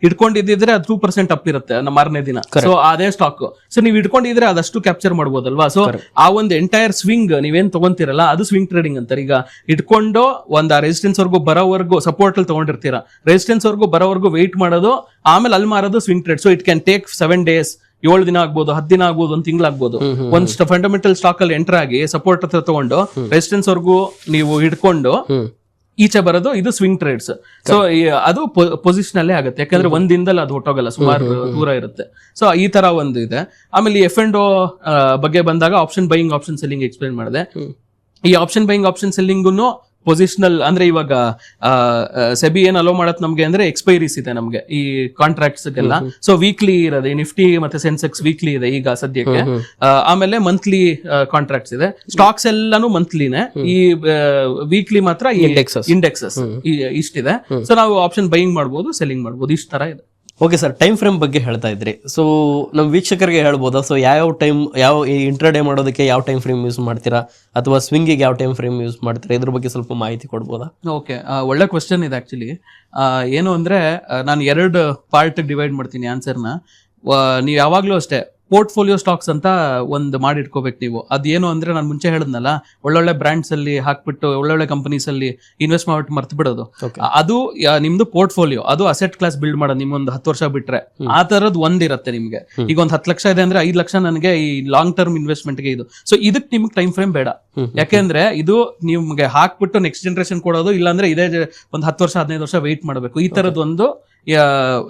ಇಟ್ಕೊಂಡಿದ್ರೆ ಅದು 2% ಅಪ್ ಇರುತ್ತೆ ಮಾರನೇ ದಿನ. ಸೊ ಅದೇ ಸ್ಟಾಕ್, ಸೊ ನೀವು ಇಟ್ಕೊಂಡಿದ್ರೆ ಅದಷ್ಟು ಕ್ಯಾಪ್ಚರ್ ಮಾಡ್ಬೋದಲ್ವಾ. ಸೊ ಆ ಒಂದು ಎಂಟೈರ್ ಸ್ವಿಂಗ್ ನೀವೇನ್ ತಗೊಂತೀರಲ್ಲ ಅದು ಸ್ವಿಂಗ್ ಟ್ರೇಡಿಂಗ್ ಅಂತಾರೆ. ಈಗ ಇಟ್ಕೊಂಡು ಒಂದು ರೆಸಿಸ್ಟೆನ್ಸ್ ವರ್ಗು ಬರೋವರೆಗೂ ಸಪೋರ್ಟ್ ಅಲ್ಲಿ ತಗೊಂಡಿರ್ತೀರಾ, ರೆಸಿಸ್ಟೆನ್ಸ್ ವರ್ಗು ಬರೋವರೆಗೂ ವೆಯ್ಟ್ ಮಾಡೋದು, ಆಮೇಲೆ ಅಲ್ಲಿ ಮಾರೋದು swing trade. So it can take 7 days, 7 ದಿನ ಆಗ್ಬೋದು, 10 ದಿನ ಆಗ್ಬೋದು, 1 ತಿಂಗಳಾಗ್ಬೋದು. ಒಂದು ಫಂಡಮೆಂಟಲ್ ಸ್ಟಾಕ್ ಅಲ್ಲಿ ಎಂಟರ್ ಆಗಿ ಸಪೋರ್ಟ್ ಹತ್ರ ತಗೊಂಡು ರೆಸಿಸ್ಟೆನ್ಸ್ ವರ್ಗು ನೀವು ಹಿಡ್ಕೊಂಡು ಈಚೆ ಬರೋದು, ಇದು ಸ್ವಿಂಗ್ ಟ್ರೇಡ್ಸ್. ಸೊ ಅದು ಪೊಸಿಷನ್ ಅಲ್ಲೇ ಆಗುತ್ತೆ, ಯಾಕಂದ್ರೆ ಒಂದ್ ದಿನದಲ್ಲಿ ಅದು ಹೊಟ್ಟೋಗಲ್ಲ, ಸುಮಾರು ದೂರ ಇರುತ್ತೆ. ಸೊ ಈ ತರ ಒಂದು ಇದೆ. ಆಮೇಲೆ ಈ F&O ಬಗ್ಗೆ ಬಂದಾಗ option buying option selling explain ಮಾಡಿದೆ. ಈ option buying option selling positional ಅಂದ್ರೆ ಇವಾಗ ಸೆಬಿ ಏನ್ ಅಲೋ ಮಾಡತ್ ನಮ್ಗೆ ಅಂದ್ರೆ ಎಕ್ಸ್ಪೈರೀಸ್ ಇದೆ ನಮ್ಗೆ ಈ ಕಾಂಟ್ರಾಕ್ಟ್ಸ್ ಗೆಲ್ಲ. ಸೊ ವೀಕ್ಲಿ ಇರೋದು, ನಿಫ್ಟಿ ಮತ್ತೆ ಸೆನ್ಸೆಕ್ಸ್ ವೀಕ್ಲಿ ಇದೆ ಈಗ ಸದ್ಯಕ್ಕೆ. ಆಮೇಲೆ ಮಂತ್ಲಿ ಕಾಂಟ್ರಾಕ್ಟ್ಸ್ ಇದೆ. ಸ್ಟಾಕ್ಸ್ ಎಲ್ಲಾನು ಮಂತ್ಲಿನೇ, ಈ ವೀಕ್ಲಿ ಮಾತ್ರ ಇಂಡೆಕ್ಸಸ್ ಇಷ್ಟಿದೆ. ಸೊ ನಾವು ಆಪ್ಷನ್ ಬೈಯಿಂಗ್ ಮಾಡ್ಬೋದು, ಸೆಲ್ಲಿಂಗ್ ಮಾಡ್ಬೋದು, ಇಷ್ಟ ತರ ಇದೆ. ಓಕೆ ಸರ್, ಟೈಮ್ ಫ್ರೇಮ್ ಬಗ್ಗೆ ಹೇಳ್ತಾ ಇದ್ರಿ. ಸೊ ನಮ್ಮ ವೀಕ್ಷಕರಿಗೆ ಹೇಳ್ಬೋದಾ, ಸೊ ಯಾವ ಟೈಮ್, ಯಾವ ಇಂಟ್ರಾಡೇ ಮಾಡೋದಕ್ಕೆ ಯಾವ ಟೈಮ್ ಫ್ರೇಮ್ ಯೂಸ್ ಮಾಡ್ತೀರಾ, ಅಥವಾ ಸ್ವಿಂಗಿಗೆ ಯಾವ ಟೈಮ್ ಫ್ರೇಮ್ ಯೂಸ್ ಮಾಡ್ತೀರಾ, ಇದ್ರ ಬಗ್ಗೆ ಸ್ವಲ್ಪ ಮಾಹಿತಿ ಕೊಡ್ಬೋದಾ? ಓಕೆ, ಒಳ್ಳೆ ಕ್ವಶನ್ ಇದೆ ಆಕ್ಚುಲಿ. ಏನು ಅಂದ್ರೆ ನಾನು 2 ಪಾರ್ಟ್ ಡಿವೈಡ್ ಮಾಡ್ತೀನಿ ಆನ್ಸರ್ನ. ನೀವು ಯಾವಾಗ್ಲೂ ಅಷ್ಟೇ ಪೋರ್ಟ್ಫೋಲಿಯೋ ಸ್ಟಾಕ್ಸ್ ಅಂತ ಒಂದು ಮಾಡಿಟ್ಕೋಬೇಕು ನೀವು. ಅದೇನು ಅಂದ್ರೆ ನಾನು ಮುಂಚೆ ಹೇಳಿದ್ನಲ್ಲ, ಒಳ್ಳೊಳ್ಳೆ ಬ್ರ್ಯಾಂಡ್ಸ್ ಅಲ್ಲಿ ಹಾಕ್ಬಿಟ್ಟು ಒಳ್ಳೊಳ್ಳೆ ಕಂಪನೀಸ್ ಅಲ್ಲಿ ಇನ್ವೆಸ್ಟ್ ಮಾಡ್ಬಿಟ್ಟು ಮರ್ತು ಬಿಡೋದು, ಅದು ನಿಮ್ದು ಪೋರ್ಟ್ಫೋಲಿಯೋ. ಅದು ಅಸೆಟ್ ಕ್ಲಾಸ್ ಬಿಲ್ಡ್ ಮಾಡೋದು ನಿಮ್ಮೊಂದು 10 ವರ್ಷ ಬಿಟ್ರೆ. ಆ ತರದ್ ಒಂದಿರುತ್ತೆ ನಿಮ್ಗೆ. ಈಗ ಒಂದು 10 ಲಕ್ಷ ಇದೆ ಅಂದ್ರೆ 5 ಲಕ್ಷ ನನಗೆ ಈ ಲಾಂಗ್ ಟರ್ಮ್ ಇನ್ವೆಸ್ಟ್ಮೆಂಟ್ ಗೆ ಇದು. ಸೊ ಇದಕ್ಕೆ ನಿಮ್ಗೆ ಟೈಮ್ ಫ್ರೇಮ್ ಬೇಡ, ಯಾಕೆಂದ್ರೆ ಇದು ನಿಮ್ಗೆ ಹಾಕ್ಬಿಟ್ಟು ನೆಕ್ಸ್ಟ್ ಜನರೇಷನ್ ಕೊಡೋದು, ಇಲ್ಲಾಂದ್ರೆ ಇದೇ ಒಂದು 10 ವರ್ಷ 15 ವರ್ಷ ವೆಯ್ಟ್ ಮಾಡಬೇಕು. ಈ ತರದ್ ಒಂದು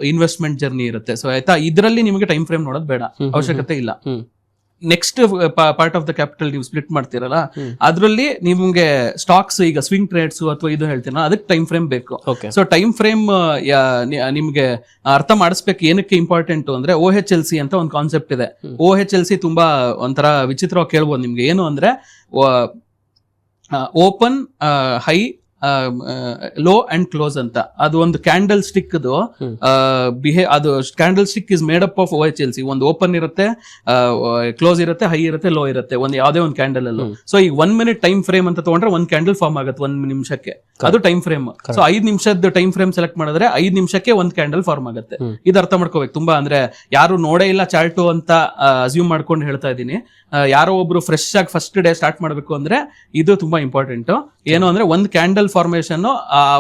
ಇನ್ವೆಸ್ಟ್ಮೆಂಟ್ ಜರ್ನಿ ಇರುತ್ತೆ. ಸೊ ಆಯ್ತಾ, ಇದರಲ್ಲಿ ನಿಮಗೆ ಟೈಮ್ ಫ್ರೇಮ್ ನೋಡೋದು ಬೇಡ, ಅವಶ್ಯಕತೆ ಇಲ್ಲ. Next part of the capital ನೀವು ಸ್ಪ್ಲಿಟ್ ಮಾಡ್ತೀರಲ್ಲ, ಅದರಲ್ಲಿ ನಿಮ್ಗೆ ಸ್ಟಾಕ್ಸ್ ಈಗ ಸ್ವಿಂಗ್ ಟ್ರೇಡ್ಸ್ ಅಥವಾ ಇದು ಹೇಳ್ತೀನ, ಅದಕ್ಕೆ ಟೈಮ್ ಫ್ರೇಮ್ ಬೇಕು. ಸೊ ಟೈಮ್ ಫ್ರೇಮ್ ನಿಮ್ಗೆ ಅರ್ಥ ಮಾಡಿಸ್ಬೇಕು. ಏನಕ್ಕೆ ಇಂಪಾರ್ಟೆಂಟ್ ಅಂದ್ರೆ OHLC ಅಂತ ಒಂದು ಕಾನ್ಸೆಪ್ಟ್ ಇದೆ. OHLC ತುಂಬಾ ಒಂಥರ ವಿಚಿತ್ರವಾಗಿ ಕೇಳ್ಬೋದು ನಿಮ್ಗೆ. ಏನು ಅಂದ್ರೆ open, high, low and close ಅಂತ. ಅದು ಒಂದು ಕ್ಯಾಂಡಲ್ ಸ್ಟಿಕ್ ಅದು candle stick is made up of OHLC. ಒಂದು ಓಪನ್ ಇರುತ್ತೆ, ಕ್ಲೋಸ್ ಇರುತ್ತೆ, ಹೈ ಇರುತ್ತೆ, ಲೋ ಇರುತ್ತೆ, ಒಂದು ಯಾವುದೇ ಒಂದು ಕ್ಯಾಂಡಲ್ ಅಲ್ಲೂ. ಸೊ ಈಗ 1 minute ಟೈಮ್ ಫ್ರೇಮ್ ಅಂತ ತಗೊಂಡ್ರೆ 1 ಕ್ಯಾಂಡಲ್ ಫಾರ್ಮ್ ಆಗುತ್ತೆ 1 ನಿಮಿಷಕ್ಕೆ, ಅದು ಟೈಮ್ ಫ್ರೇಮ್. ಸೊ 5 ನಿಮಿಷದ ಟೈಮ್ ಫ್ರೇಮ್ ಸೆಲೆಕ್ಟ್ ಮಾಡಿದ್ರೆ 5 ನಿಮಿಷಕ್ಕೆ 1 ಕ್ಯಾಂಡಲ್ ಫಾರ್ಮ್ ಆಗುತ್ತೆ. ಇದು ಅರ್ಥ ಮಾಡ್ಕೋಬೇಕು. ತುಂಬಾ ಅಂದ್ರೆ ಯಾರು ನೋಡೇ ಇಲ್ಲ ಚಾರ್ಟು ಅಂತ ಅಸ್ಯೂಮ್ ಮಾಡ್ಕೊಂಡು ಹೇಳ್ತಾ ಇದ್ದೀನಿ. ಯಾರೋ ಒಬ್ರು ಫ್ರೆಶ್ ಆಗಿ ಫಸ್ಟ್ ಡೇ ಸ್ಟಾರ್ಟ್ ಮಾಡ್ಬೇಕು ಅಂದ್ರೆ ಇದು ತುಂಬಾ ಇಂಪಾರ್ಟೆಂಟ್. ಏನು ಅಂದ್ರೆ 1 ಕ್ಯಾಂಡಲ್ ಫಾರ್ಮೇಶನ್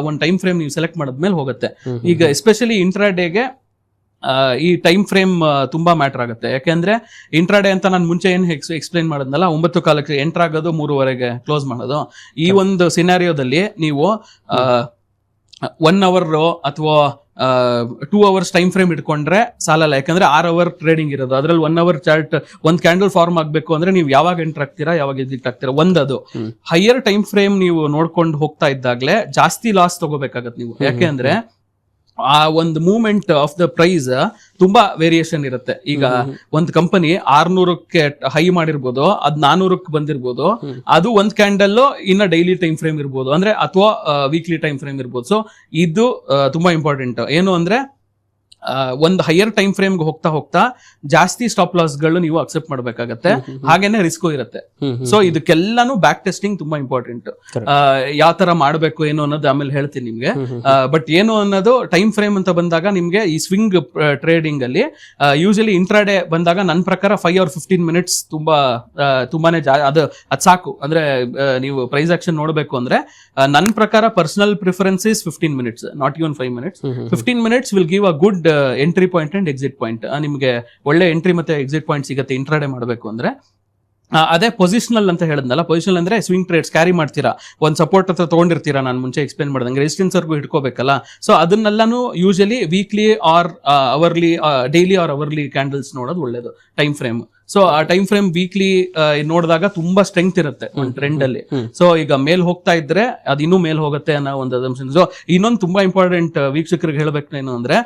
ಒಂದು ಟೈಮ್ ಫ್ರೇಮ್ ನೀವು ಸೆಲೆಕ್ಟ್ ಮಾಡಿದ್ಮೇಲೆ ಹೋಗುತ್ತೆ. ಈಗ ಎಸ್ಪೆಷಲಿ ಇಂಟ್ರಾಡೇಗೆ ಈ ಟೈಮ್ ಫ್ರೇಮ್ ತುಂಬಾ ಮ್ಯಾಟರ್ ಆಗುತ್ತೆ. ಯಾಕೆಂದ್ರೆ ಇಂಟ್ರಾಡೇ ಅಂತ ನಾನು ಮುಂಚೆ ಏನ್ ಎಕ್ಸ್ಪ್ಲೈನ್ ಮಾಡಿದ್ನಲ್ಲ, 9 ಕಾಲಕ್ಕೆ ಎಂಟರ್ ಆಗೋದು, 3ವರೆಗೆ ಕ್ಲೋಸ್ ಮಾಡೋದು. ಈ ಒಂದು ಸಿನಾರಿಯೋದಲ್ಲಿ ನೀವು 1 hour ಅಥವಾ 2 hours ಟೈಮ್ ಫ್ರೇಮ್ ಇಟ್ಕೊಂಡ್ರೆ ಸಾಲಲ್ಲ. ಯಾಕಂದ್ರೆ 6 hour ಟ್ರೇಡಿಂಗ್ ಇರೋದು, ಅದ್ರಲ್ಲಿ 1 hour ಚಾರ್ಟ್ ಒಂದು ಕ್ಯಾಂಡಲ್ ಫಾರ್ಮ್ ಆಗ್ಬೇಕು ಅಂದ್ರೆ ನೀವು ಯಾವಾಗ ಎಂಟರ್ ಆಗ್ತೀರಾ, ಯಾವಾಗ ಎಕ್ಸಿಟ್ ಆಗ್ತೀರಾ. ಅದು ಹೈಯರ್ ಟೈಮ್ ಫ್ರೇಮ್ ನೀವು ನೋಡ್ಕೊಂಡು ಹೋಗ್ತಾ ಇದ್ದಾಗ್ಲೇ ಜಾಸ್ತಿ ಲಾಸ್ ತಗೋಬೇಕಾಗತ್ತೆ ನೀವು. ಯಾಕೆ ಅಂದ್ರೆ ಆ ಒಂದು ಮೂವ್ಮೆಂಟ್ ಆಫ್ ದ ಪ್ರೈಸ್ ತುಂಬಾ ವೇರಿಯೇಷನ್ ಇರುತ್ತೆ. ಈಗ ಒಂದು ಕಂಪನಿ 600ಕ್ಕೆ ಹೈ ಮಾಡಿರ್ಬೋದು, ಅದ್ 400ಕ್ಕೆ ಬಂದಿರ್ಬೋದು. ಅದು ಒಂದ್ ಕ್ಯಾಂಡಲ್ ಇನ್ನ ಡೈಲಿ ಟೈಮ್ ಫ್ರೇಮ್ ಇರ್ಬೋದು, ಅಂದ್ರೆ ಅಥವಾ ವೀಕ್ಲಿ ಟೈಮ್ ಫ್ರೇಮ್ ಇರ್ಬೋದು. ಸೊ ಇದು ತುಂಬಾ ಇಂಪಾರ್ಟೆಂಟ್. ಏನು ಅಂದ್ರೆ ಒಂದು ಹೈಯರ್ ಟೈಮ್ ಫ್ರೇಮ್ಗೆ ಹೋಗ್ತಾ ಹೋಗ್ತಾ ಜಾಸ್ತಿ ಸ್ಟಾಪ್ ಲಾಸ್ ಗಳು ನೀವು ಅಕ್ಸೆಪ್ಟ್ ಮಾಡ್ಬೇಕಾಗತ್ತೆ, ಹಾಗೇನೆ ರಿಸ್ಕು ಇರುತ್ತೆ. ಸೊ ಇದಕ್ಕೆಲ್ಲಾನು ಬ್ಯಾಕ್ ಟೆಸ್ಟಿಂಗ್ ತುಂಬಾ ಇಂಪಾರ್ಟೆಂಟ್. ಯಾವ ತರ ಮಾಡ್ಬೇಕು ಏನು ಅನ್ನೋದು ಆಮೇಲೆ ಹೇಳ್ತೀನಿ ನಿಮ್ಗೆ. ಬಟ್ ಏನು ಅನ್ನೋದು ಟೈಮ್ ಫ್ರೇಮ್ ಅಂತ ಬಂದಾಗ ನಿಮ್ಗೆ ಈ ಸ್ವಿಂಗ್ ಟ್ರೇಡಿಂಗ್ ಅಲ್ಲಿ ಯೂಶಲಿ ಇಂಟ್ರಾಡೇ ಬಂದಾಗ ನನ್ನ ಪ್ರಕಾರ 5 or 15 ಮಿನಿಟ್ಸ್ ತುಂಬಾನೇ ಅದು ಸಾಕು. ಅಂದ್ರೆ ನೀವು ಪ್ರೈಸ್ ಆಕ್ಷನ್ ನೋಡ್ಬೇಕು ಅಂದ್ರೆ ನನ್ನ ಪ್ರಕಾರ personal preference is 15 minutes, not even 5 minutes. 15 minutes will give a good entry point and exit point. ನಿಮ್ಗೆ ಒಳ್ಳೆ ಎಂಟ್ರಿ ಮತ್ತೆ ಎಕ್ಸಿಟ್ ಪಾಯಿಂಟ್ ಸಿಗುತ್ತೆ ಇಂಟ್ರಾಡೇ ಮಾಡಬೇಕು ಅಂದ್ರೆ. ಅದೇ ಪೊಸಿಷನಲ್ ಅಂತ ಹೇಳಿದ್ನಲ್ಲ, ಪೊಸಿಷನಲ್ ಅಂದ್ರೆ ಸ್ವಿಂಗ್ ಟ್ರೇಡ್ಸ್ ಕ್ಯಾರಿ ಮಾಡ್ತೀರಾ, ಒಂದ್ ಸಪೋರ್ಟ್ ಹತ್ರ ತಗೊಂಡಿರ್ತೀರಾ, ನಾನು ಮುಂಚೆ ಎಕ್ಸ್ಪ್ಲೇನ್ ಮಾಡ್ದಂಗೆ ರೆಸಿಸ್ಟೆನ್ಸ್ ವರ್ಗೂ ಇಟ್ಕೋಬೇಕಲ್ಲ. ಸೊ ಅದನ್ನೆಲ್ಲಾನು usually weekly or hourly, daily or hourly candles ನೋಡೋದು ಒಳ್ಳೇದು ಟೈಮ್ ಫ್ರೇಮ್. ಸೊ ಆ ಟೈಮ್ ಫ್ರೇಮ್ ವೀಕ್ಲಿ ನೋಡಿದಾಗ ತುಂಬಾ ಸ್ಟ್ರೆಂತ್ ಇರುತ್ತೆ ಒಂದು ಟ್ರೆಂಡ್ ಅಲ್ಲಿ. ಸೊ ಈಗ ಮೇಲ್ ಹೋಗ್ತಾ ಇದ್ರೆ ಅದು ಇನ್ನೂ ಮೇಲ್ ಹೋಗುತ್ತೆ ಅನ್ನೋ ಒಂದು ಅಸಂಪ್ಷನ್. ಸೊ ಇನ್ನೊಂದು ತುಂಬಾ ಇಂಪಾರ್ಟೆಂಟ್ ವೀಕ್ಷಕರಿಗೆ ಹೇಳ್ಬೇಕು ಏನು ಅಂದ್ರೆ,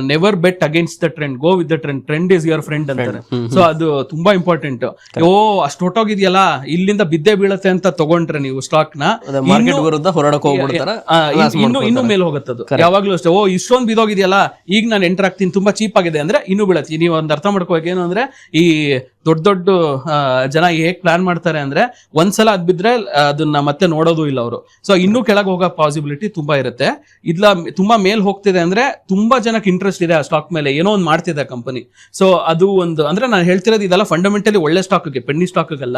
never bet against the trend, go with the trend, trend is your friend ಅಂತಾರೆ. ಸೊ ಅದು ತುಂಬಾ ಇಂಪಾರ್ಟೆಂಟ್. ಅಷ್ಟು ಹೊಟ್ಟೋಗಿದ್ಯಲ್ಲ ಇಲ್ಲಿಂದ ಬಿದ್ದೆ ಬೀಳತ್ತೆ ಅಂತ ತಗೊಂಡ್ರೆ ನೀವು ಸ್ಟಾಕ್ ನ, ಮಾರ್ಕೆಟ್ ವಿರುದ್ಧ ಹೊರಡಕ್ಕೆ ಹೋಗ್ಬಿಡ್ತಾರೆ, ಇನ್ನು ಮೇಲೆ ಹೋಗುತ್ತದು ಯಾವಾಗ್ಲೂ ಅಷ್ಟೇ. ಇಷ್ಟೊಂದು ಬಿದ್ದೋಗಿದೆಯಲ್ಲ ಈಗ ನಾನು ಎಂಟರ್ ಆಗ್ತೀನಿ, ತುಂಬಾ ಚೀಪ್ ಆಗಿದೆ ಅಂದ್ರೆ ಇನ್ನು ಬೀಳತ್ತೆ. ನೀವು ಒಂದು ಅರ್ಥ ಮಾಡ್ಕೋಬೇಕು ಏನು ಅಂದ್ರೆ, ಈ ದೊಡ್ಡ ದೊಡ್ಡ ಜನ ಹೇಗ್ ಪ್ಲಾನ್ ಮಾಡ್ತಾರೆ ಅಂದ್ರೆ ಒಂದ್ಸಲ ಅದ್ ಬಿದ್ರೆ ಅದನ್ನ ಮತ್ತೆ ನೋಡೋದು ಇಲ್ಲ ಅವರು. ಸೊ ಇನ್ನೂ ಕೆಳಗೆ ಹೋಗೋ ಪಾಸಿಬಿಲಿಟಿ ತುಂಬಾ ಇರುತ್ತೆ. ಇದ್ಲ ತುಂಬಾ ಮೇಲ್ ಹೋಗ್ತಿದೆ ಅಂದ್ರೆ ತುಂಬಾ ಜನಕ್ಕೆ ಇಂಟ್ರೆಸ್ಟ್ ಇದೆ ಆ ಸ್ಟಾಕ್ ಮೇಲೆ, ಏನೋ ಒಂದು ಮಾಡ್ತಿದೆ ಕಂಪನಿ. ಸೊ ಅದು ಒಂದು ಅಂದ್ರೆ ನಾನು ಹೇಳ್ತಿರೋದು ಇದೆಲ್ಲ ಫಂಡಮೆಂಟಲಿ ಒಳ್ಳೆ ಸ್ಟಾಕ್ಗೆ, ಪೆನ್ನಿ ಸ್ಟಾಕ್ಗೆಲ್ಲ.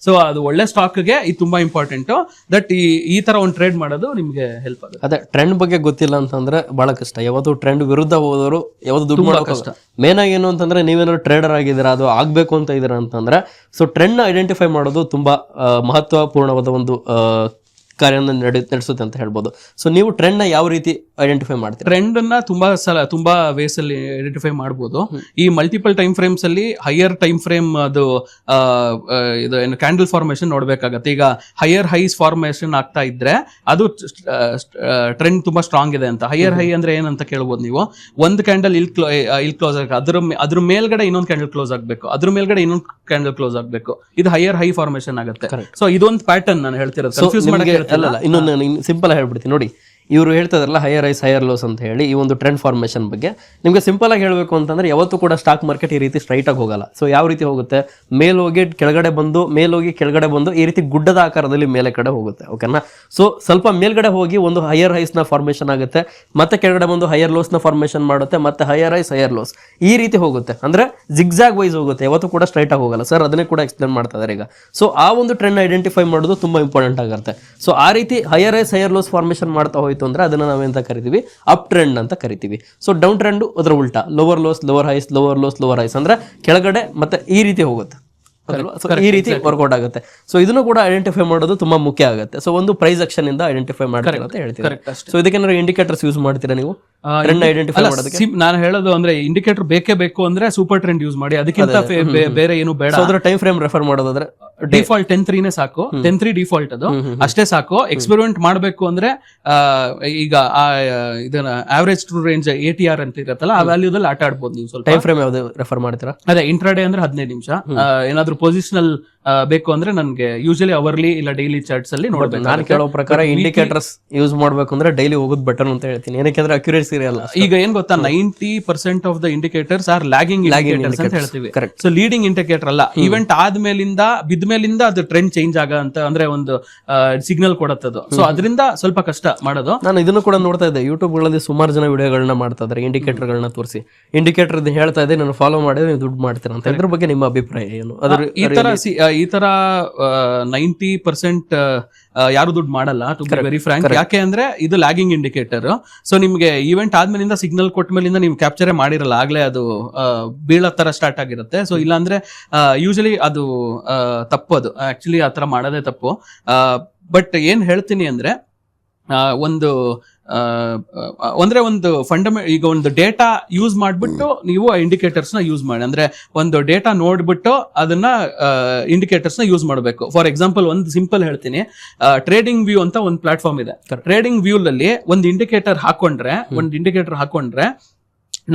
ಸೊ ಅದು ಒಳ್ಳೆ ಸ್ಟಾಕ್ಗೆ ಇದು ತುಂಬಾ ಇಂಪಾರ್ಟೆಂಟ್. ದಟ್ ಈ ತರ ಒಂದು ಟ್ರೇಡ್ ಮಾಡೋದು ನಿಮ್ಗೆ ಹೆಲ್ಪ್ ಆಗುತ್ತೆ. ಅದೇ ಟ್ರೆಂಡ್ ಬಗ್ಗೆ ಗೊತ್ತಿಲ್ಲ ಅಂತಂದ್ರೆ ಬಹಳ ಕಷ್ಟ. ಯಾವತ್ತು ಟ್ರೆಂಡ್ ವಿರುದ್ಧ ಹೋದವರು ಯಾವತ್ತು ದುಡ್ಡು ಮಾಡೋ ಕಷ್ಟ. ಮೇನ್ ಆಗಿ ಏನು ಅಂತಂದ್ರೆ, ನೀವೇನಾದ್ರು ಟ್ರೇಡರ್ ಆಗಿದ್ದೀರಾ, ಅದು ಆಗ್ಬೇಕು ಅಂತ ಇದೀರಾ ಅಂತಂದ್ರೆ, ಸೊ ಟ್ರೆಂಡ್ ನ ಐಡೆಂಟಿಫೈ ಮಾಡೋದು ತುಂಬಾ ಮಹತ್ವಪೂರ್ಣವಾದ ಒಂದು ಕಾರ್ಯವನ್ನು ನಡೆಸುತ್ತೆ ಅಂತ ಹೇಳ್ಬೋದು. ಸೊ ನೀವು ಟ್ರೆಂಡ್ ನ ಯಾವ ರೀತಿ ಐಡೆಂಟಿಫೈ ಮಾಡ್ತೀರಾ? ಟ್ರೆಂಡ್ ಅನ್ನ ತುಂಬಾ ವೇಸ್ ಅಲ್ಲಿ ಐಡೆಂಟಿಫೈ ಮಾಡಬಹುದು. ಈ ಮಲ್ಟಿಪಲ್ ಟೈಮ್ ಫ್ರೇಮ್ಸ್ ಅಲ್ಲಿ ಹೈಯರ್ ಟೈಮ್ ಫ್ರೇಮ್ ಅದು ಇದು ಏನು ಕ್ಯಾಂಡಲ್ ಫಾರ್ಮೇಶನ್ ನೋಡ್ಬೇಕಾಗತ್ತೆ. ಈಗ ಹೈಯರ್ ಹೈಸ್ ಫಾರ್ಮೇಶನ್ ಆಗ್ತಾ ಇದ್ರೆ ಅದು ಟ್ರೆಂಡ್ ತುಂಬಾ ಸ್ಟ್ರಾಂಗ್ ಇದೆ ಅಂತ. ಹೈಯರ್ ಹೈ ಅಂದ್ರೆ ಏನಂತ ಕೇಳ್ಬೋದು ನೀವು. ಒಂದು ಕ್ಯಾಂಡಲ್ ಇಲ್ಲಿ ಕ್ಲೋಸ್ ಆಗ, ಅದ್ರ ಮೇಲ್ಗಡೆ ಇನ್ನೊಂದು ಕ್ಯಾಂಡಲ್ ಕ್ಲೋಸ್ ಆಗ್ಬೇಕು, ಅದ್ರ ಮೇಲ್ಗಡೆ ಇನ್ನೊಂದು ಕ್ಯಾಂಡಲ್ ಕ್ಲೋಸ್ ಆಗ್ಬೇಕು. ಇದು ಹೈಯರ್ ಹೈ ಫಾರ್ಮೇಶನ್ ಆಗುತ್ತೆ. ಸೊ ಇದೊಂದು ಪ್ಯಾಟರ್ನ್ ನಾನು ಹೇಳ್ತಿರೋದು, ಕನ್ಫ್ಯೂಸ್ ಮಾಡಕ್ಕೆ ಅಲ್ಲ. ಇನ್ನೊಂದು ಸಿಂಪಲ್ ಹೇಳ್ಬಿಡ್ತೀನಿ ನೋಡಿ. ಇವರು ಹೇಳ್ತಾ ಇದ್ರಲ್ಲ ಹೈಯರ್ ಐಸ್ ಹೈಯರ್ ಲೋಸ್ ಅಂತ ಹೇಳಿ, ಈ ಒಂದು ಟ್ರೆಂಡ್ ಫಾರ್ಮೇಷನ್ ಬಗ್ಗೆ ನಿಮಗೆ ಸಿಂಪಲ್ ಆಗಿ ಹೇಳಬೇಕು ಅಂತಂದ್ರೆ, ಯಾವತ್ತೂ ಕೂಡ ಸ್ಟಾಕ್ ಮಾರ್ಕೆಟ್ ಈ ರೀತಿ ಸ್ಟ್ರೈಟ್ ಆಗಿ ಹೋಗಲ್ಲ. ಸೊ ಯಾವ ರೀತಿ ಹೋಗುತ್ತೆ, ಮೇಲೋಗಿ ಕೆಳಗಡೆ ಬಂದು, ಮೇಲೋಗಿ ಕೆಳಗಡೆ ಬಂದು, ಈ ರೀತಿ ಗುಡ್ಡದ ಆಕಾರದಲ್ಲಿ ಮೇಲೆ ಕಡೆ ಹೋಗುತ್ತೆ. ಓಕೆನಾ? ಸೊ ಸ್ವಲ್ಪ ಮೇಲ್ಗಡೆ ಹೋಗಿ ಒಂದು ಹೈಯರ್ ಹೈಸ್ ನ ಫಾರ್ಮೇಷನ್ ಆಗುತ್ತೆ, ಮತ್ತೆ ಕೆಳಗಡೆ ಬಂದು ಹೈಯರ್ ಲೋಸ್ ನ ಫಾರ್ಮೇಷನ್ ಮಾಡುತ್ತೆ, ಮತ್ತೆ ಹೈಯರ್ ಐಸ್ ಹೈಯರ್ ಲೋಸ್ ಈ ರೀತಿ ಹೋಗುತ್ತೆ. ಅಂದ್ರೆ ಜಿಗ್ಜಾಗ್ ವೈಸ್ ಹೋಗುತ್ತೆ, ಯಾವತ್ತೂ ಕೂಡ ಸ್ಟ್ರೈಟ್ ಆಗಿ ಹೋಗಲ್ಲ. ಸರ್ ಅದನ್ನೇ ಕೂಡ ಎಕ್ಸ್ಪ್ಲೇನ್ ಮಾಡ್ತಾ ಇದ್ದಾರೆ ಈಗ. ಸೊ ಆ ಒಂದು ಟ್ರೆಂಡ್ ಐಡೆಂಟಿಫೈ ಮಾಡೋದು ತುಂಬಾ ಇಂಪಾರ್ಟೆಂಟ್ ಆಗುತ್ತೆ. ಸೊ ಆ ರೀತಿ ಹೈಯರ್ ಐಸ್ ಹೈಯರ್ ಲೋಸ್ ಫಾರ್ಮೇಷನ್ ಮಾಡ್ತಾ ಹೋಯ್ತು ಅಂದ್ರೆ ಅದನ್ನ ನಾವೇಂತ ಕರಿತೀವಿ, ಅಪ್ ಟ್ರೆಂಡ್ ಅಂತ ಕರಿತೀವಿ. ಸೊ ಡೌನ್ ಟ್ರೆಂಡ್ ಅದರ ಉಲ್ಟಾ, lower lows lower highs, lower lows lower highs ಅಂದ್ರೆ ಕೆಳಗಡೆ ಮತ್ತೆ ಈ ರೀತಿ ಹೋಗುತ್ತೆ. ಈ ರೀತಿ ವರ್ಕೌಟ್ ಆಗುತ್ತೆ. ಸೊ ಇದನ್ನು ಕೂಡ ಐಡೆಂಟಿಫೈ ಮಾಡೋದು ತುಂಬಾ ಮುಖ್ಯ ಆಗುತ್ತೆ. ಸೊ ಒಂದು ಪ್ರೈಸ್ ಆಕ್ಷನ್ ಇಂದ ಐಡೆಂಟಿಫೈ ಮಾಡ್ತೀರಾ ಅಂತ ಹೇಳ್ತೀರಾ. ಸೊ ಇದಕ್ಕೆ ಇಂಡಿಕೇಟರ್ಸ್ ಯೂಸ್ ಮಾಡ್ತೀರಾ ನೀವು ಟ್ರೆಂಡ್ ಐಡೆಂಟಿಫೈ ಮಾಡೋದಕ್ಕೆ? ನಾನು ಹೇಳೋದು ಅಂದ್ರೆ ಇಂಡಿಕೇಟರ್ ಬೇಕೇ ಬೇಕು ಅಂದ್ರೆ ಸೂಪರ್ ಟ್ರೆಂಡ್ ಯೂಸ್ ಮಾಡಿ, ಅದಕ್ಕಿಂತ ಬೇರೆ ಏನು ಬೇಡ. ಅದರ ಟೈಮ್ ಫ್ರೇಮ್ ರೆಫರ್ ಮಾಡೋದಾದ್ರೆ ಡಿಫಾಲ್ಟ್ 10-3 ಸಾಕು. 10-3 ಡಿಫಾಲ್ಟ್, ಅದು ಅಷ್ಟೇ ಸಾಕು. ಎಕ್ಸ್ಪೆರಿಮೆಂಟ್ ಮಾಡಬೇಕು ಅಂದ್ರೆ ಈಗ ಇದನ್ನ ಆವರೇಜ್ ಟ್ರೂ ರೇಂಜ್ ATR ಅಂತ ಇರತ್ತಲ್ಲ, ಆ ವ್ಯಾಲ್ಯೂದಲ್ಲಿ ಆಟ ಆಡ್ಬೋದು ನೀವು. ಸ್ವಲ್ಪ ಟೈಮ್ ಫ್ರೇಮ್ ಯಾವ್ದು ರೆಫರ್ ಮಾಡ್ತೀರಾ? ಅದೇ ಇಂಟ್ರಾಡೇ ಅಂದ್ರೆ 15 ನಿಮಿಷ. ಏನಾದ್ರು ಪೊಸಿಷನಲ್ ಬೇಕು ಅಂದ್ರೆ ನನ್ಗೆ ಯೂಶಲಿ ಅವರ್ಲಿ ಇಲ್ಲ ಡೈಲಿ ಚಾರ್ಟ್ಸ್ ಅಲ್ಲಿ ನೋಡ್ಬೇಕು. ನಾನು ಕೇಳೋ ಪ್ರಕಾರ ಇಂಡಿಕೇಟರ್ಸ್ ಯೂಸ್ ಮಾಡ್ಬೇಕು ಅಂದ್ರೆ ಡೈಲಿ ಹೋಗೋದು ಬೆಟರ್ ಅಂತ ಹೇಳ್ತೀನಿ. ಏನಕ್ಕೆ ಅಕ್ಯುರೇಸಿ ಇರಲ್ಲ. ಈಗ ಏನ್ ಗೊತ್ತಾ, 90% of the indicators are lagging indicators ಅಂತ ಹೇಳ್ತೀವಿ. ಸೊ ಲೀಡಿಂಗ್ ಇಂಡಿಕೇಟರ್ ಅಲ್ಲ. ಇವೆಂಟ್ ಆದ್ಮೇಲಿಂದ ಬಿದ್ಮೇಲಿಂದ ಅದು ಟ್ರೆಂಡ್ ಚೇಂಜ್ ಆಗ ಅಂತ ಅಂದ್ರೆ ಒಂದು ಸಿಗ್ನಲ್ ಕೊಡತ್ತದು. ಸೊ ಅದರಿಂದ ಸ್ವಲ್ಪ ಕಷ್ಟ ಮಾಡೋದು. ನಾನು ಇದನ್ನು ಕೂಡ ನೋಡ್ತಾ ಇದ್ದೆ, ಯೂಟ್ಯೂಬ್ ಗಳಲ್ಲಿ ಸುಮಾರು ಜನ ವಿಡಿಯೋಗಳನ್ನ ಮಾಡ್ತಾ ಇದ್ದಾರೆ, ಇಂಡಿಕೇಟರ್ ಗಳನ್ನ ತೋರಿಸಿ. ಇಂಡಿಕೇಟರ್ ಹೇಳ್ತಾ ಇದ್ದೆ, ನಾನು ಫಾಲೋ ಮಾಡಿದ್ರೆ ನೀವು ದುಡ್ಡು ಮಾಡ್ತೀರಾ ಅಂತ. ಇದ್ರ ಬಗ್ಗೆ ನಿಮ್ಮ ಅಭಿಪ್ರಾಯ ಏನು? ಈ ತರ 90% ಯಾರು ದುಡ್ಡು ಮಾಡಲ್ಲ, ಟು ಬಿ ವೆರಿ ಫ್ರಾಂಕ್. ಯಾಕೆ ಅಂದ್ರೆ ಇದು ಲ್ಯಾಗಿಂಗ್ ಇಂಡಿಕೇಟರ್. ಸೊ ನಿಮ್ಗೆ ಈವೆಂಟ್ ಆದ್ಮೇಲಿಂದ ಸಿಗ್ನಲ್ ಕೊಟ್ಟ ಮೇಲಿಂದ ನೀವು ಕ್ಯಾಪ್ಚರೇ ಮಾಡಿರಲ್ಲ, ಆಗ್ಲೇ ಅದು ಬೀಳೋ ತರ ಸ್ಟಾರ್ಟ್ ಆಗಿರುತ್ತೆ. ಸೊ ಇಲ್ಲಾಂದ್ರೆ ಯೂಶಲಿ ಅದು ತಪ್ಪು. ಅದು ಆಕ್ಚುಲಿ ಆ ತರ ಮಾಡೋದೇ ತಪ್ಪು. ಬಟ್ ಏನ್ ಹೇಳ್ತೀನಿ ಅಂದ್ರೆ, ಒಂದು ಅಂದ್ರೆ ಒಂದು ಈಗ ಒಂದು ಡೇಟಾ ಯೂಸ್ ಮಾಡ್ಬಿಟ್ಟು ನೀವು ಇಂಡಿಕೇಟರ್ಸ್ ನ ಯೂಸ್ ಮಾಡಿ, ಅಂದ್ರೆ ಒಂದು ಡೇಟಾ ನೋಡ್ಬಿಟ್ಟು ಅದನ್ನ ಇಂಡಿಕೇಟರ್ಸ್ ನ ಯೂಸ್ ಮಾಡಬೇಕು. ಫಾರ್ ಎಕ್ಸಾಂಪಲ್ ಒಂದು ಸಿಂಪಲ್ ಹೇಳ್ತೀನಿ, ಟ್ರೇಡಿಂಗ್ ವ್ಯೂ ಅಂತ ಒಂದು ಪ್ಲಾಟ್ಫಾರ್ಮ್ ಇದೆ. ಟ್ರೇಡಿಂಗ್ ವ್ಯೂ ಅಲ್ಲಿ ಒಂದು ಇಂಡಿಕೇಟರ್ ಹಾಕೊಂಡ್ರೆ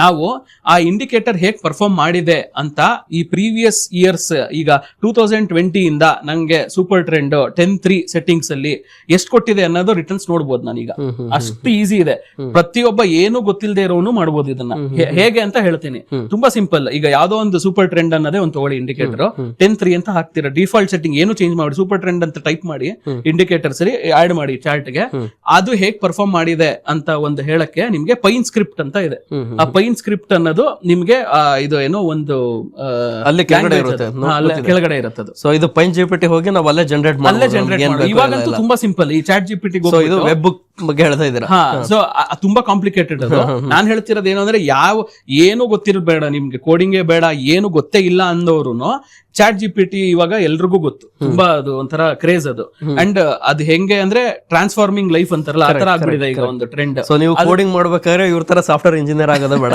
ನಾವು ಆ ಇಂಡಿಕೇಟರ್ ಹೇಗ್ ಪರ್ಫಾರ್ಮ್ ಮಾಡಿದೆ ಅಂತ ಈ ಪ್ರೀವಿಯಸ್ ಇಯರ್ಸ್, ಈಗ 2020 ಇಂದ ನಂಗೆ ಸೂಪರ್ ಟ್ರೆಂಡ್ 10-3 ಸೆಟ್ಟಿಂಗ್ಸ್ ಅಲ್ಲಿ ಎಷ್ಟು ಕೊಟ್ಟಿದೆ ಅನ್ನೋದು ರಿಟರ್ನ್ಸ್ ನೋಡ್ಬೋದು ನಾನೀಗ. ಅಷ್ಟು ಈಸಿ ಇದೆ, ಪ್ರತಿಯೊಬ್ಬ ಏನು ಗೊತ್ತಿಲ್ಲದೆ ಇರೋನು ಮಾಡ್ಬೋದು ಇದನ್ನ. ಹೇಗೆ ಅಂತ ಹೇಳ್ತೀನಿ, ತುಂಬಾ ಸಿಂಪಲ್. ಈಗ ಯಾವ್ದೋ ಒಂದು ಸೂಪರ್ ಟ್ರೆಂಡ್ ಅನ್ನೋದೇ ಒಂದು ತಗೊಳ್ಳಿ ಇಂಡಿಕೇಟರ್, 10-3 ಅಂತ ಹಾಕ್ತೀರಾ, ಡಿಫಾಲ್ಟ್ ಸೆಟ್ಟಿಂಗ್ ಏನು ಚೇಂಜ್ ಮಾಡಿ ಸೂಪರ್ ಟ್ರೆಂಡ್ ಅಂತ ಟೈಪ್ ಮಾಡಿ ಇಂಡಿಕೇಟರ್ಸ್ ಅಲ್ಲಿ ಆಡ್ ಮಾಡಿ ಚಾರ್ಟ್ ಗೆ. ಅದು ಹೇಗ್ ಪರ್ಫಾರ್ಮ್ ಮಾಡಿದೆ ಅಂತ ಒಂದು ಹೇಳಕ್ಕೆ ನಿಮ್ಗೆ ಪೈನ್ ಸ್ಕ್ರಿಪ್ಟ್ ಅಂತ ಇದೆ. ಆ ಪೈನ್ ಸ್ಕ್ರಿಪ್ಟ್ ಅನ್ನೋದು ನಿಮ್ಗೆ ಇದು ಏನೋ ಒಂದು ಅಲ್ಲಿ ಕೆಳಗಡೆ ಇರುತ್ತೆ. ಕೆಳಗಡೆ ಇರುತ್ತೆ ಅದು. ಸೊ ಇದು ಪೈನ್ ಜಿಪಿಟಿ ಹೋಗಿ ನಾವು ಅಲ್ಲೇ ಜನರೇಟ್ ಮಾಡಿ. ಇವಾಗಂತೂ ತುಂಬಾ ಸಿಂಪಲ್, ಈ ಚಾಟ್ ಜಿಪಿಟಿ ಇದು ವೆಬ್ ಬುಕ್ ಬಗ್ಗೆ ಹೇಳ್ತಾ ಇದ್ದೀರಾ. ಸೊ ತುಂಬಾ ಕಾಂಪ್ಲಿಕೇಟೆಡ್ ಅದು. ನಾನ್ ಹೇಳ್ತಿರೋದು ಏನು ಅಂದ್ರೆ, ಏನು ಗೊತ್ತಿರಬೇಡ ನಿಮ್ಗೆ, ಕೋಡಿಂಗೇ ಬೇಡ, ಏನು ಗೊತ್ತೇ ಇಲ್ಲ ಅಂದವ್ರುನು ಚಾಟ್ ಜಿಪಿಟಿ ಇವಾಗ ಎಲ್ರಿಗೂ ಗೊತ್ತು. ತುಂಬಾ ಅದು ಒಂಥರ ಕ್ರೇಜ್ ಅದು. ಅಂಡ್ ಅದು ಹೆಂಗೆ ಅಂದ್ರೆ ಟ್ರಾನ್ಸ್ಫಾರ್ಮಿಂಗ್ ಲೈಫ್ ಅಂತಾರಲ್ಲ, ಆ ತರ ಆಗ್ಬಿಟ್ಟಿದೆ ಈಗ ಒಂದು ಟ್ರೆಂಡ್. ಸೊ ನೀವು ಕೋಡಿಂಗ್ ಮಾಡ್ಬೇಕಾದ್ರೆ ಇವ್ರ ತರ ಸಾಫ್ಟ್ವೇರ್ ಇಂಜಿನಿಯರ್ ಆಗೋದ ಬೇಡ.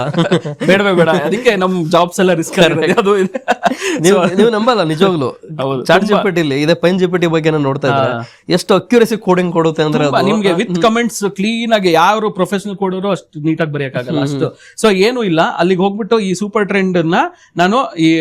ಬೇಡ, ಅದಕ್ಕೆ ನಮ್ ಜಾಬ್ಸ್ ಎಲ್ಲ ರಿಸ್ಕ್ ಆಗುತ್ತೆ. ಅದು ನೀವು ನಂಬಲ್ಲ ನಿಜವಾಗ್ಲು. ಚಾಟ್ ಜಿಪಿಟಿಲಿ ಇದೆ, ಪೈನ್ ಜಿಪಿಟಿ ಬಗ್ಗೆ ನಾನು ನೋಡ್ತಾ ಇದ್ರೆ ಎಷ್ಟು ಅಕ್ಯುರಸಿ ಕೋಡಿಂಗ್ ಕೊಡುತ್ತೆ ಅಂದ್ರೆ ನಿಮ್ಗೆ ವಿತ್ ಕಮೆಂಟ್ಸ್ ಕ್ಲೀನ್ ಆಗಿ, ಯಾರು ಪ್ರೊಫೆಷನಲ್ ಕೋಡರು ಅಷ್ಟು ನೀಟಾಗಿ ಬರೆಯಕ್ಕಾಗಲ್ಲ ಅಷ್ಟು. ಸೊ ಏನು ಇಲ್ಲ, ಅಲ್ಲಿಗೆ ಹೋಗ್ಬಿಟ್ಟು ಈ ಸೂಪರ್ ಟ್ರೆಂಡ್ ನ ನಾನು ಈ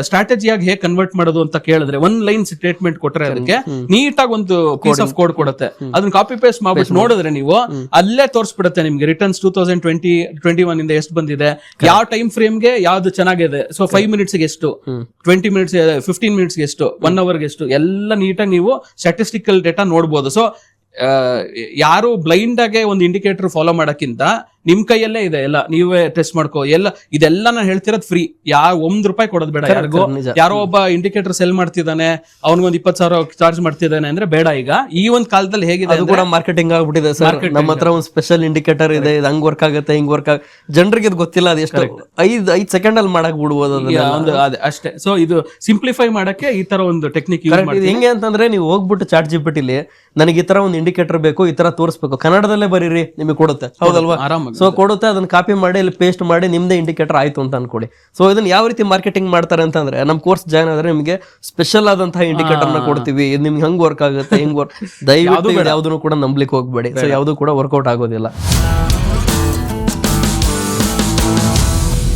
ಸ್ಟ್ರಾಟಜಿಯಾಗಿ ಹೇಗೆ ಕನ್ವರ್ಟ್ ಮಾಡೋದು ಅಂತ ಕೇಳಿದ್ರೆ, ಒನ್ ಲೈನ್ ಸ್ಟೇಟ್ಮೆಂಟ್ ಕೊಟ್ರೆ ಅದಕ್ಕೆ ನೀಟಾಗಿ ಒಂದು ಪೀಸ್ ಆಫ್ ಕೋಡ್ ಕೊಡುತ್ತೆ. ಅದನ್ನ ಕಾಪಿ ಪೇಸ್ಟ್ ಮಾಡ್ಬಿಟ್ಟು ನೋಡಿದ್ರೆ ನೀವು ಅಲ್ಲೇ ತೋರಿಸ್ಬಿಡುತ್ತೆ ನಿಮ್ಗೆ ರಿಟರ್ನ್ಸ್ 2020-21 ಇಂದ ಎಷ್ಟು ಬಂದಿದೆ, ಯಾವ ಟೈಮ್ ಫ್ರೇಮ್ಗೆ ಯಾವ್ದು ಚೆನ್ನಾಗಿದೆ. ಸೊ 5 ಮಿನಿಟ್ಸ್ ಗೆ ಎಷ್ಟು, 20 ಮಿನಿಟ್ಸ್ 15 ಮಿನಿಟ್ಸ್ ಗೆ ಎಷ್ಟು, 1 ಅವರ್ಗೆ ಎಷ್ಟು, ಎಲ್ಲ ನೀಟಾಗಿ ನೀವು ಸ್ಟ್ಯಾಟಿಸ್ಟಿಕಲ್ ಡೇಟಾ ನೋಡ್ಬೋದು. ಸೊ ಯಾರು ಬ್ಲೈಂಡ್ ಆಗಿ ಒಂದು ಇಂಡಿಕೇಟರ್ ಫಾಲೋ ಮಾಡಕ್ಕಿಂತ ನಿಮ್ ಕೈಯಲ್ಲೇ ಇದೆ ಎಲ್ಲ, ನೀವೇ ಟೆಸ್ಟ್ ಮಾಡ್ಕೋ. ಇದೆಲ್ಲ ನಾನು ಹೇಳ್ತಿರೋದು ಫ್ರೀ, ₹1 ಕೊಡೋದು ಬೇಡ ಯಾರಿಗೂ. ಯಾರೋ ಒಬ್ಬ ಇಂಡಿಕೇಟರ್ ಸೆಲ್ ಮಾಡ್ತಿದ್ದಾನೆ, ಅವ್ನಿಗೊಂದು 20,000 ಚಾರ್ಜ್ ಮಾಡ್ತಿದ್ದಾನೆ ಅಂದ್ರೆ ಬೇಡ. ಈಗ ಈ ಒಂದು ಕಾಲದಲ್ಲಿ ಹೇಗಿದೆ, ಅದು ಕೂಡ ಮಾರ್ಕೆಟಿಂಗ್ ಆಗ್ಬಿಟ್ಟಿದೆ ಸರ್. ನಮ್ಮ ಹತ್ರ ಒಂದು ಸ್ಪೆಷಲ್ ಇಂಡಿಕೇಟರ್ ಇದೆ, ಇದು ಹಂಗ್ ವರ್ಕ್ ಆಗುತ್ತೆ, ಹಿಂಗ್ ವರ್ಕ್ ಜನರಿಗೆ ಇದು ಗೊತ್ತಿಲ್ಲ. ಅದು ಎಷ್ಟು 5 ಸೆಕೆಂಡ್ ಅಲ್ಲಿ ಮಾಡಕ್ ಬಿಡ್ಬೋದು ಅಷ್ಟೇ. ಸೊ ಇದು ಸಿಂಪ್ಲಿಫೈ ಮಾಡಕ್ಕೆ ಈ ತರ ಒಂದು ಟೆಕ್ನಿಕ್ ಯೂಸ್ ಮಾಡಿ. ಹೆಂಗೆ ಅಂತಂದ್ರೆ, ನೀವು ಹೋಗ್ಬಿಟ್ಟು ಚಾಟ್ ಜಿಪಿಟಿಲಿ ನನಗೆ ಈ ತರ ಒಂದು ಇಂಡಿಕೇಟರ್ ಬೇಕು, ಈ ತರ ತೋರಿಸ್ಬೇಕು, ಕನ್ನಡದಲ್ಲೇ ಬರೀರಿ, ನಿಮಗೆ ಕೊಡುತ್ತೆ. ಹೌದಲ್ವಾ? ಆರಾಮಾಗಿ ಸೊ ಕೊಡುತ್ತೆ. ಅದನ್ನ ಕಾಪಿ ಮಾಡಿ ಇಲ್ಲಿ ಪೇಸ್ಟ್ ಮಾಡಿ ನಿಮ್ದೇ ಇಂಡಿಕೇಟರ್ ಆಯ್ತು ಅಂತ ಅನ್ಕೊಡಿ. ಸೊ ಇದನ್ನ ಯಾವ ರೀತಿ ಮಾರ್ಕೆಟಿಂಗ್ ಮಾಡ್ತಾರೆ ಅಂತಂದ್ರೆ, ನಮ್ ಕೋರ್ಸ್ ಜಾಯ್ನ್ ಆದ್ರೆ ನಿಮಗೆ ಸ್ಪೆಷಲ್ ಆದಂತಹ ಇಂಡಿಕೇಟರ್ ನ ಕೊಡ್ತೀವಿ. ಇದು ನಿಮ್ಗೆ ಹಂಗ್ ವರ್ಕ್ ಆಗುತ್ತೆ, ಹಿಂಗ್ ವರ್ಕ್. ದಯವಿಟ್ಟು ಯಾವ್ದನ್ನು ಕೂಡ ನಂಬ್ಲಿಕ್ಕೆ ಹೋಗ್ಬೇಡಿ. ಸೊ ಯಾವ್ದು ಕೂಡ ವರ್ಕೌಟ್ ಆಗೋದಿಲ್ಲ.